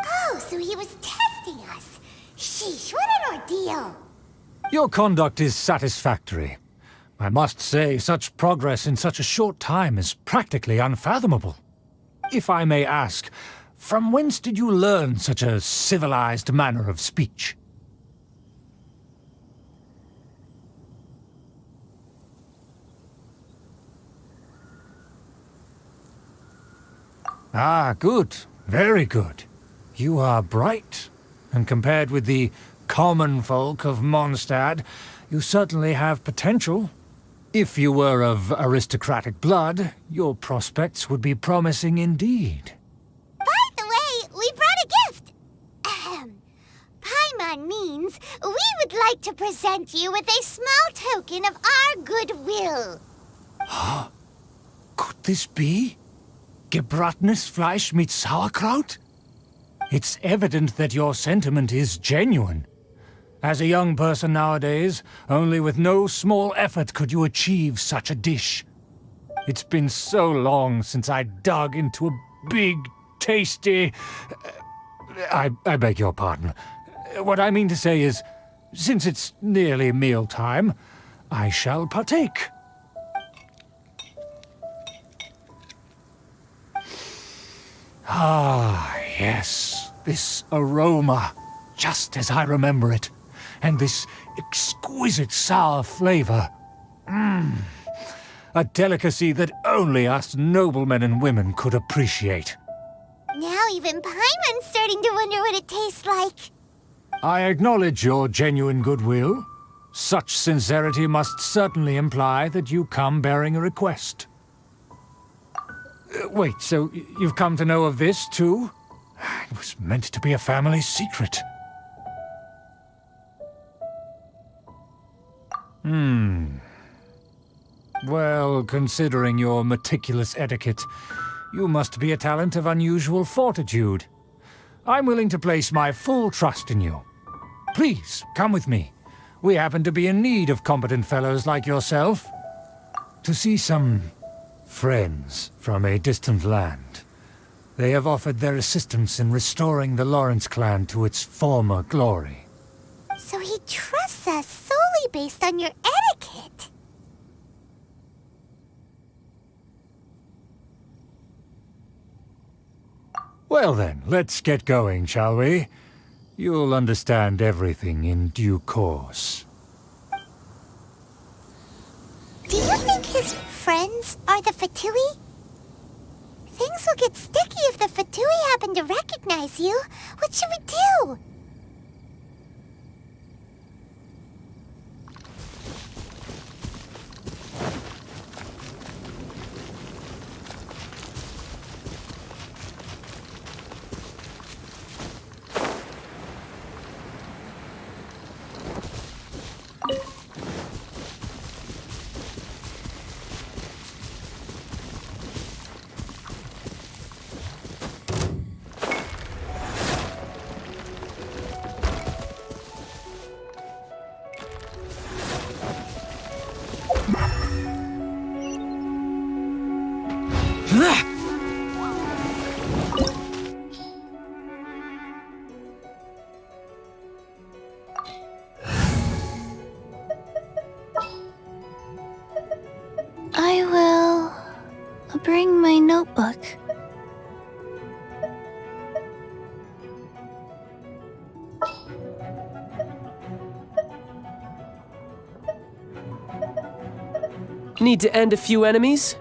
Oh, so he was testing us. Sheesh, what an ordeal. Your conduct is satisfactory. I must say, such progress in such a short time is practically unfathomable. If I may ask, from whence did you learn such a civilized manner of speech? Ah, good. Very good. You are bright, and compared with the common folk of Mondstadt, you certainly have potential. If you were of aristocratic blood, your prospects would be promising indeed. By the way, we brought a gift. Ahem. Paimon means we would like to present you with a small token of our goodwill. Could this be? Gebratenes Fleisch mit Sauerkraut? It's evident that your sentiment is genuine. As a young person nowadays, only with no small effort could you achieve such a dish. It's been so long since I dug into a big, tasty... I beg your pardon. What I mean to say is, since it's nearly mealtime, I shall partake. Ah, yes, this aroma, just as I remember it. And this exquisite sour flavor. A delicacy that only us noblemen and women could appreciate. Now even Paimon's starting to wonder what it tastes like. I acknowledge your genuine goodwill. Such sincerity must certainly imply that you come bearing a request. Wait, so you've come to know of this, too? It was meant to be a family secret. Well, considering your meticulous etiquette, you must be a talent of unusual fortitude. I'm willing to place my full trust in you. Please, come with me. We happen to be in need of competent fellows like yourself. To see some friends from a distant land. They have offered their assistance in restoring the Lawrence clan to its former glory. So he trusts us solely based on your etiquette. Well then, let's get going, shall we? You'll understand everything in due course. Do you think his friends are the Fatui? Things will get sticky if the Fatui happen to recognize you. What should we do? I will bring my notebook. Need to end a few enemies?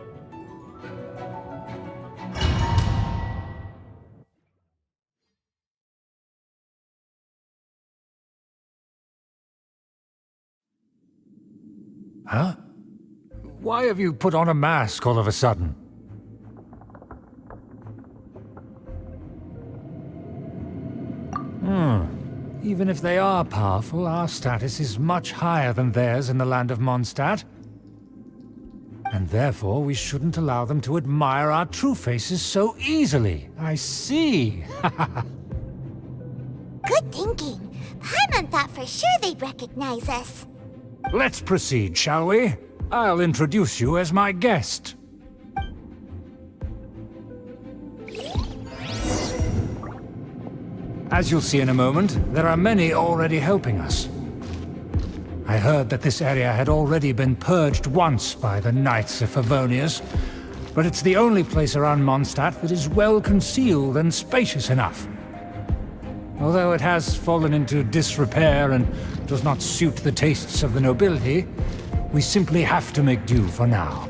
Huh? Why have you put on a mask all of a sudden? Even if they are powerful, our status is much higher than theirs in the land of Mondstadt. And therefore, we shouldn't allow them to admire our true faces so easily. I see. Good thinking. Paimon thought for sure they'd recognize us. Let's proceed, shall we? I'll introduce you as my guest. As you'll see in a moment, there are many already helping us. I heard that this area had already been purged once by the Knights of Favonius, but it's the only place around Mondstadt that is well concealed and spacious enough. Although it has fallen into disrepair and does not suit the tastes of the nobility, we simply have to make do for now.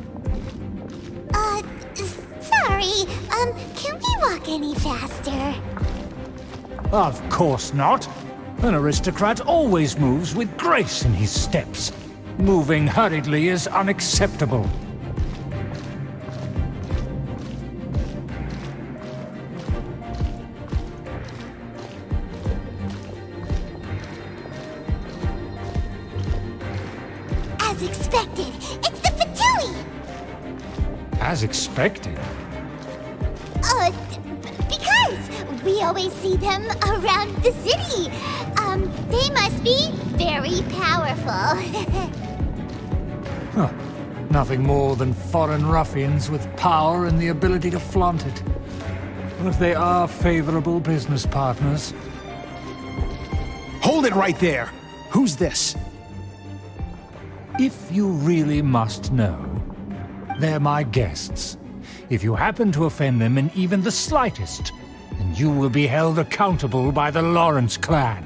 Sorry, can we walk any faster? Of course not. An aristocrat always moves with grace in his steps. Moving hurriedly is unacceptable. As expected, it's the Fatui! As expected. Because we always see them around the city. They must be very powerful. Huh. Nothing more than foreign ruffians with power and the ability to flaunt it. But they are favorable business partners. Hold it right there! Who's this? If you really must know, they're my guests. If you happen to offend them in even the slightest, then you will be held accountable by the Lawrence clan.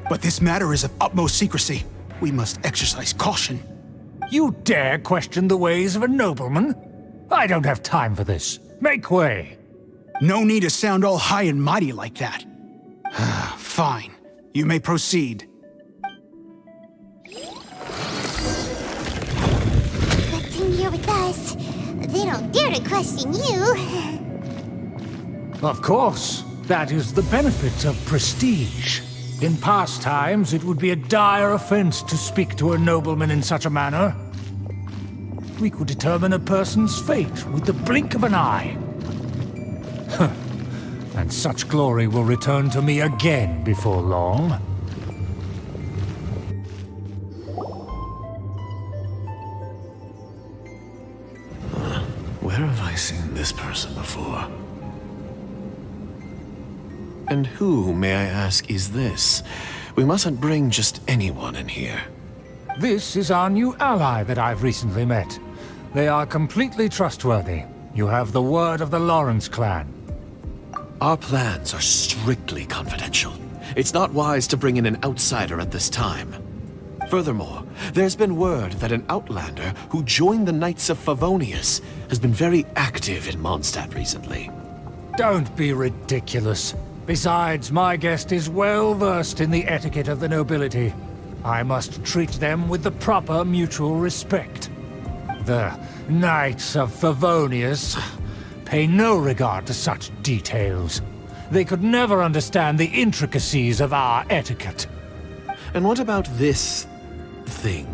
But this matter is of utmost secrecy. We must exercise caution. You dare question the ways of a nobleman? I don't have time for this. Make way. No need to sound all high and mighty like that. Fine. You may proceed. Good thing you're with us. They don't dare to question you. Of course. That is the benefit of prestige. In past times, it would be a dire offense to speak to a nobleman in such a manner. We could determine a person's fate with the blink of an eye. And such glory will return to me again before long. Where have I seen this person before? And who, may I ask, is this? We mustn't bring just anyone in here. This is our new ally that I've recently met. They are completely trustworthy. You have the word of the Lawrence clan. Our plans are strictly confidential. It's not wise to bring in an outsider at this time. Furthermore, there's been word that an outlander who joined the Knights of Favonius has been very active in Mondstadt recently. Don't be ridiculous. Besides, my guest is well versed in the etiquette of the nobility. I must treat them with the proper mutual respect. The Knights of Favonius pay no regard to such details. They could never understand the intricacies of our etiquette. And what about this thing?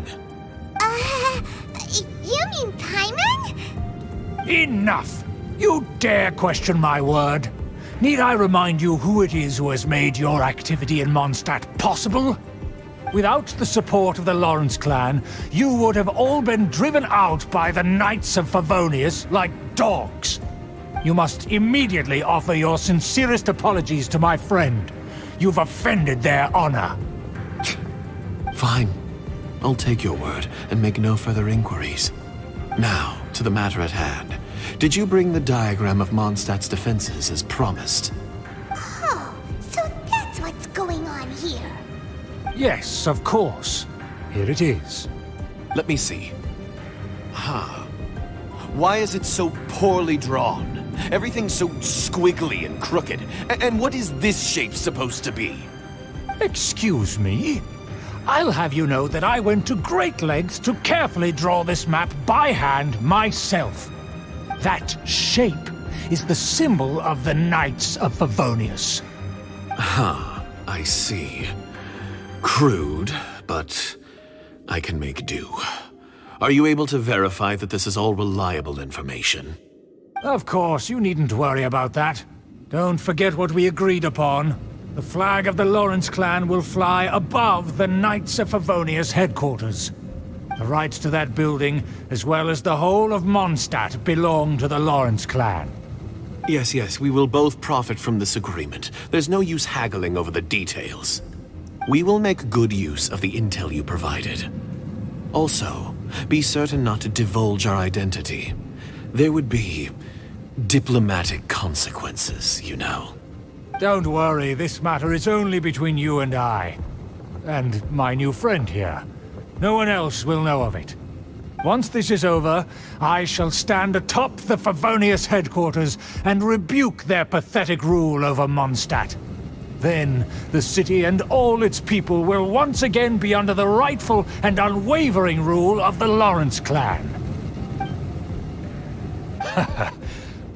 You mean Paimon? Enough! You dare question my word? Need I remind you who it is who has made your activity in Mondstadt possible? Without the support of the Lawrence clan, you would have all been driven out by the Knights of Favonius like dogs. You must immediately offer your sincerest apologies to my friend. You've offended their honor. Fine. I'll take your word and make no further inquiries. Now, to the matter at hand. Did you bring the diagram of Mondstadt's defenses as promised? Oh, so that's what's going on here. Yes, of course. Here it is. Let me see. Why is it so poorly drawn? Everything's so squiggly and crooked. And what is this shape supposed to be? Excuse me? I'll have you know that I went to great lengths to carefully draw this map by hand myself. That shape is the symbol of the Knights of Favonius. I see. Crude, but I can make do. Are you able to verify that this is all reliable information? Of course, you needn't worry about that. Don't forget what we agreed upon. The flag of the Lawrence clan will fly above the Knights of Favonius headquarters. The rights to that building, as well as the whole of Mondstadt, belong to the Lawrence clan. Yes, we will both profit from this agreement. There's no use haggling over the details. We will make good use of the intel you provided. Also, be certain not to divulge our identity. There would be diplomatic consequences, you know. Don't worry, this matter is only between you and I. And my new friend here. No one else will know of it. Once this is over, I shall stand atop the Favonius headquarters and rebuke their pathetic rule over Mondstadt. Then the city and all its people will once again be under the rightful and unwavering rule of the Lawrence clan.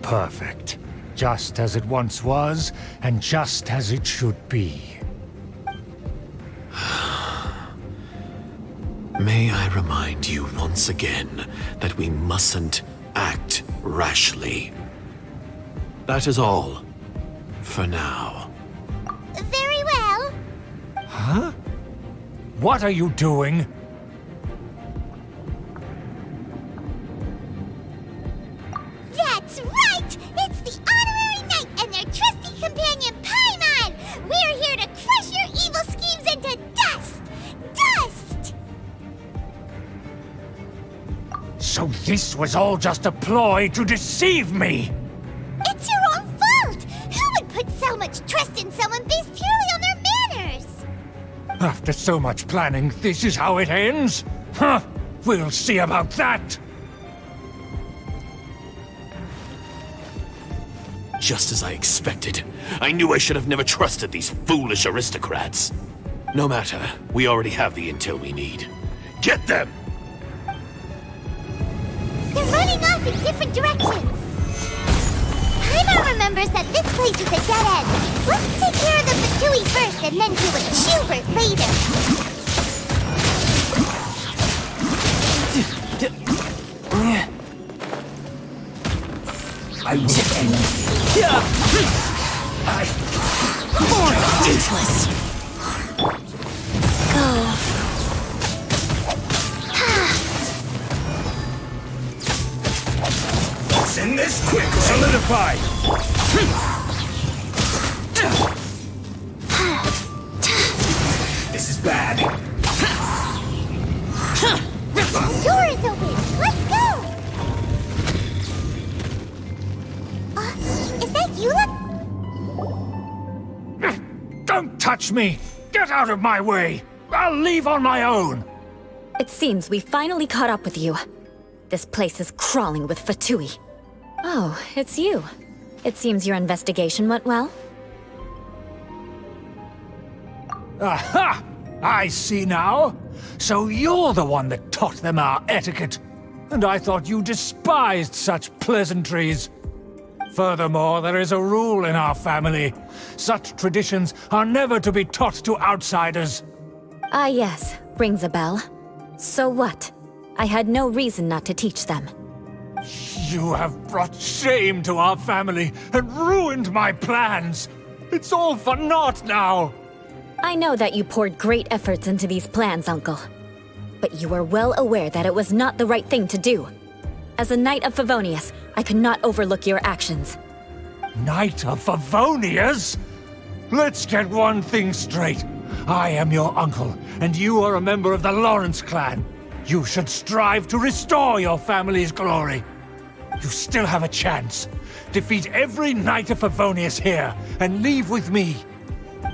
Perfect. Just as it once was, and just as it should be. May I remind you once again that we mustn't act rashly. That is all. For now. Very well. Huh? What are you doing? That's right! It's the Honorary Knight and their trusty companion, Paimon! We're here to crush your evil schemes into dust! Dust! So this was all just a ploy to deceive me! It's your own fault! Who would put so much trust in someone based purely on their manners? After so much planning, this is how it ends? Huh! We'll see about that! Just as I expected. I knew I should have never trusted these foolish aristocrats. No matter, we already have the intel we need. Get them! They're running off in different directions. Paimon remembers that this place is a dead end. Let's take care of the Fatui first and then deal with Schubert later. I will end Useless. Go. Send this quick. Solidify. This is bad. The door is open. Let's go. Is that Eula? Don't touch me! Get out of my way! I'll leave on my own! It seems we finally caught up with you. This place is crawling with Fatui. Oh, it's you. It seems your investigation went well. Aha! I see now. So you're the one that taught them our etiquette. And I thought you despised such pleasantries. Furthermore, there is a rule in our family. Such traditions are never to be taught to outsiders. Ah yes, rings a bell. So what? I had no reason not to teach them. You have brought shame to our family and ruined my plans. It's all for naught now. I know that you poured great efforts into these plans, Uncle. But you are well aware that it was not the right thing to do. As a Knight of Favonius, I could not overlook your actions. Knight of Favonius? Let's get one thing straight. I am your uncle, and you are a member of the Lawrence clan. You should strive to restore your family's glory. You still have a chance. Defeat every Knight of Favonius here, and leave with me.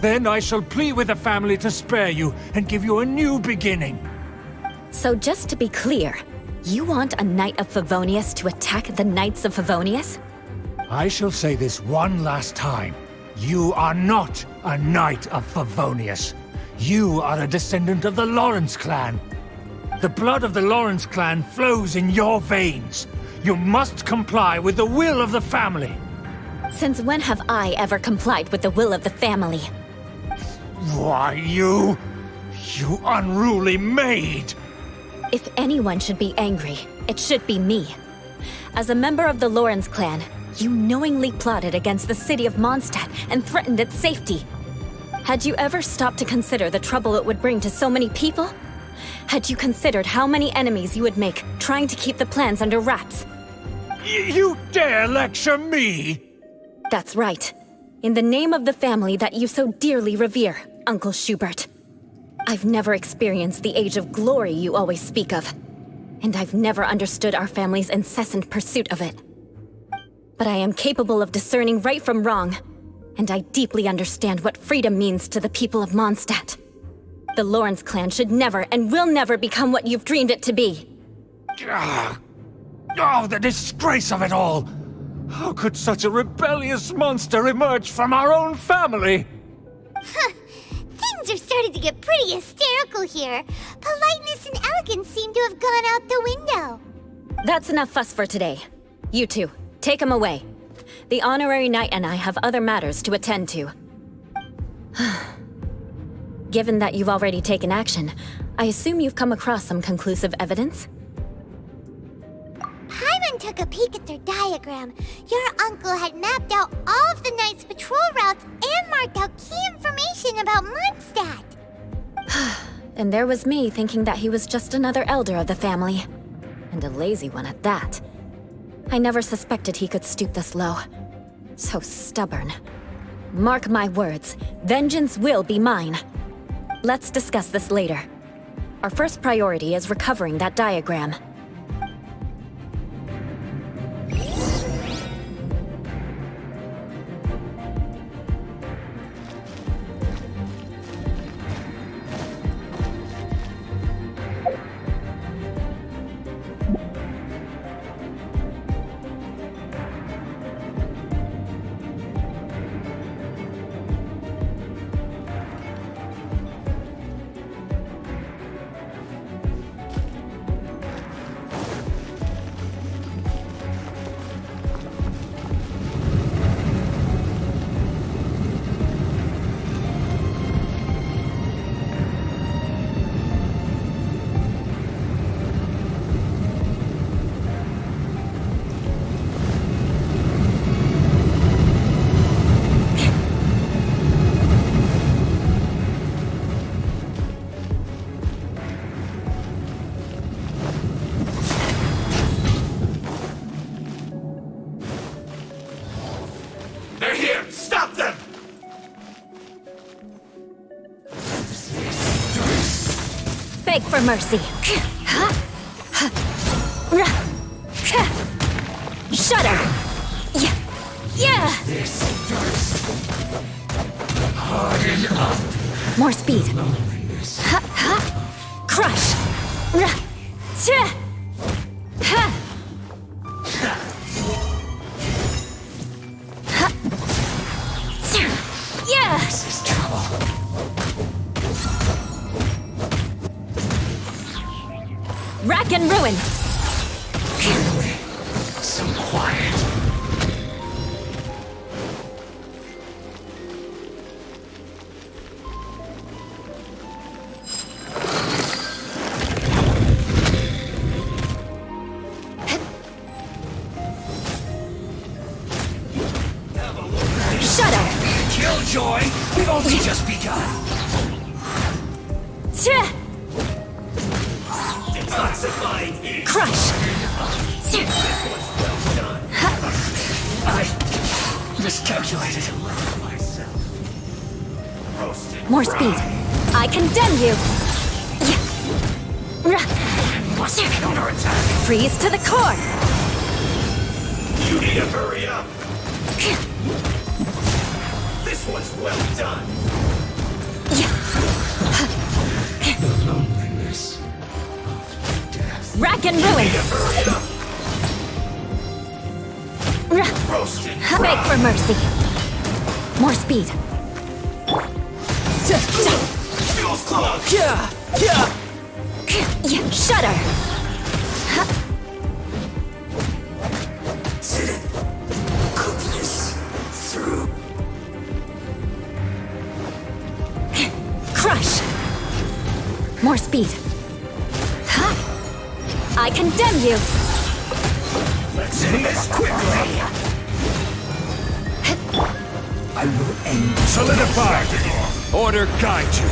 Then I shall plead with the family to spare you and give you a new beginning. So just to be clear, you want a Knight of Favonius to attack the Knights of Favonius? I shall say this one last time. You are not a Knight of Favonius. You are a descendant of the Lawrence clan. The blood of the Lawrence clan flows in your veins. You must comply with the will of the family. Since when have I ever complied with the will of the family? Why, you unruly maid! If anyone should be angry, it should be me. As a member of the Lawrence clan, you knowingly plotted against the city of Mondstadt and threatened its safety. Had you ever stopped to consider the trouble it would bring to so many people? Had you considered how many enemies you would make trying to keep the plans under wraps? You dare lecture me? That's right. In the name of the family that you so dearly revere, Uncle Schubert. I've never experienced the age of glory you always speak of, and I've never understood our family's incessant pursuit of it. But I am capable of discerning right from wrong, and I deeply understand what freedom means to the people of Mondstadt. The Lawrence clan should never and will never become what you've dreamed it to be. Oh, the disgrace of it all! How could such a rebellious monster emerge from our own family? Things are starting to get pretty hysterical here. Politeness and elegance seem to have gone out the window. That's enough fuss for today. You two, take him away. The honorary knight and I have other matters to attend to. Given that you've already taken action, I assume you've come across some conclusive evidence? Paimon took a peek at their diagram. Your uncle had mapped out all of the Knight's patrol routes and marked out key information about Mondstadt. And there was me thinking that he was just another elder of the family. And a lazy one at that. I never suspected he could stoop this low. So stubborn. Mark my words, vengeance will be mine. Let's discuss this later. Our first priority is recovering that diagram. They're here! Stop them! Beg for mercy. Shudder! Yeah! Harden up! More speed. Crush! Yeah! This is trouble. Rack and ruin! Finally, some quiet. Shudder! Killjoy, we've only just begun. Detoxifying. Crush! I miscalculated. More speed. I condemn you! Must counterattack. Freeze to the core! You need to hurry up. This one's well done. The loneliness of death. Rack and ruin! Hurry up. Roasted. Beg for mercy. More speed. Feels close. Shudder! Cook this through. Crush! More speed. I condemn you! Let's end this quickly. I will end. Solidify! Order guide you.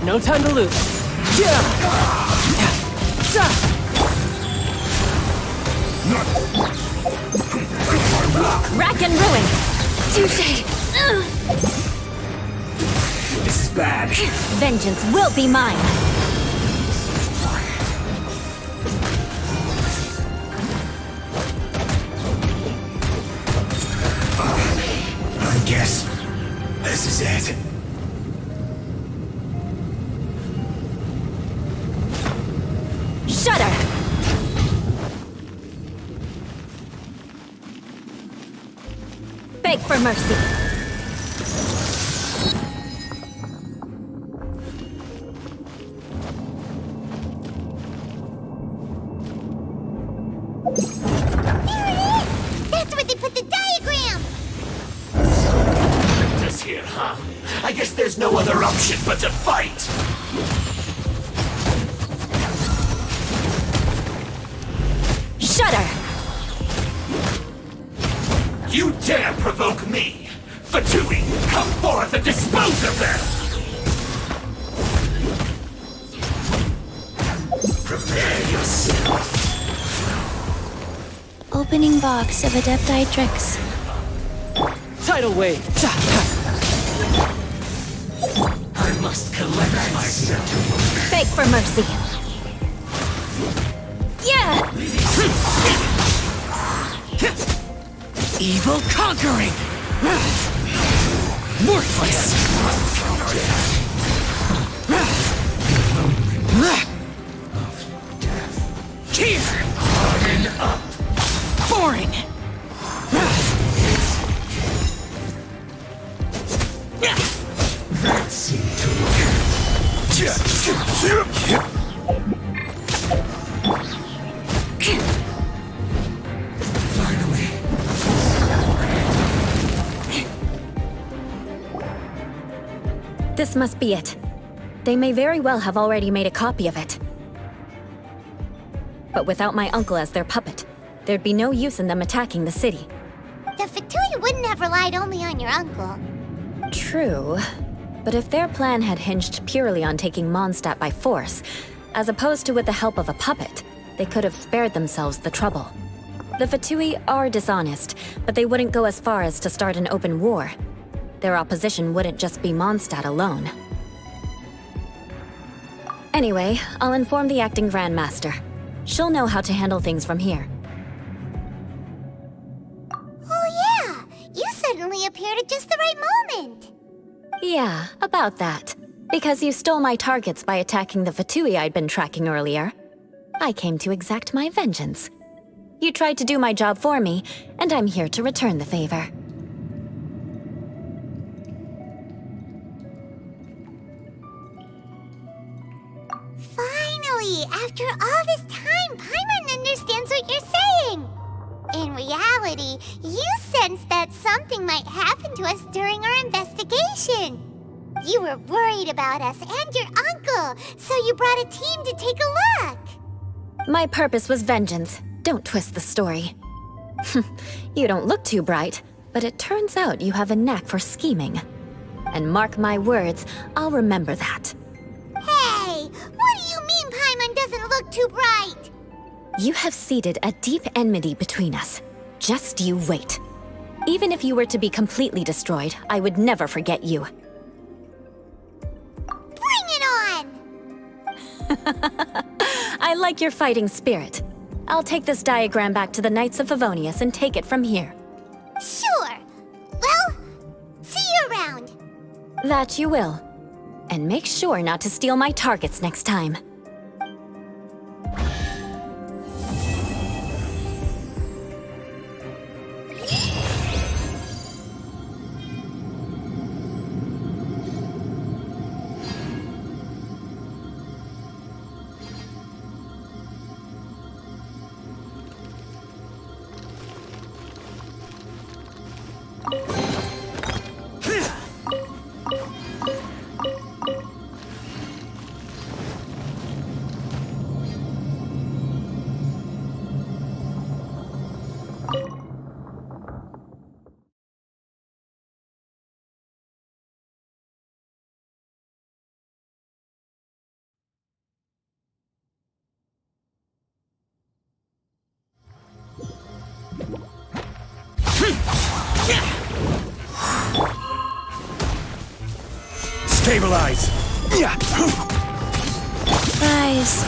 No time to lose. Rack and ruin! Touché! This is bad. Vengeance will be mine! I guess this is it. Shudder! Beg for mercy. That's where they put the diagram! This here, huh? I guess there's no other option but to fight! Shudder! You dare provoke me! Fatui, come forth and dispose of them! Prepare yourself! Opening box of Adepti tricks. Tidal wave. I must collect myself. Beg for mercy. Yeah! Evil conquering! Worthless! Here! Harden up! Boring! That seemed to Finally. This must be it. They may very well have already made a copy of it. But without my uncle as their puppet, there'd be no use in them attacking the city. The Fatui wouldn't have relied only on your uncle. True. But if their plan had hinged purely on taking Mondstadt by force, as opposed to with the help of a puppet, they could have spared themselves the trouble. The Fatui are dishonest, but they wouldn't go as far as to start an open war. Their opposition wouldn't just be Mondstadt alone. Anyway, I'll inform the acting Grandmaster. She'll know how to handle things from here. Oh yeah! You suddenly appeared at just the right moment! Yeah, about that. Because you stole my targets by attacking the Fatui I'd been tracking earlier. I came to exact my vengeance. You tried to do my job for me, and I'm here to return the favor. Finally! After all this time, Paimon understands what you're saying! In reality, you sensed that something might happen to us during our investigation. You were worried about us and your uncle, so you brought a team to take a look. My purpose was vengeance. Don't twist the story. You don't look too bright, but it turns out you have a knack for scheming. And mark my words, I'll remember that. Hey, what do you mean Paimon doesn't look too bright? You have seeded a deep enmity between us. Just you wait. Even if you were to be completely destroyed, I would never forget you. Bring it on! I like your fighting spirit. I'll take this diagram back to the Knights of Favonius and take it from here. Sure. Well, see you around. That you will. And make sure not to steal my targets next time. Stabilize! Rise.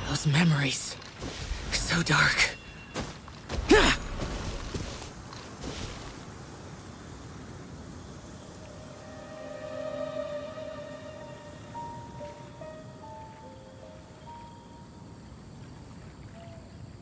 Those memories. So dark.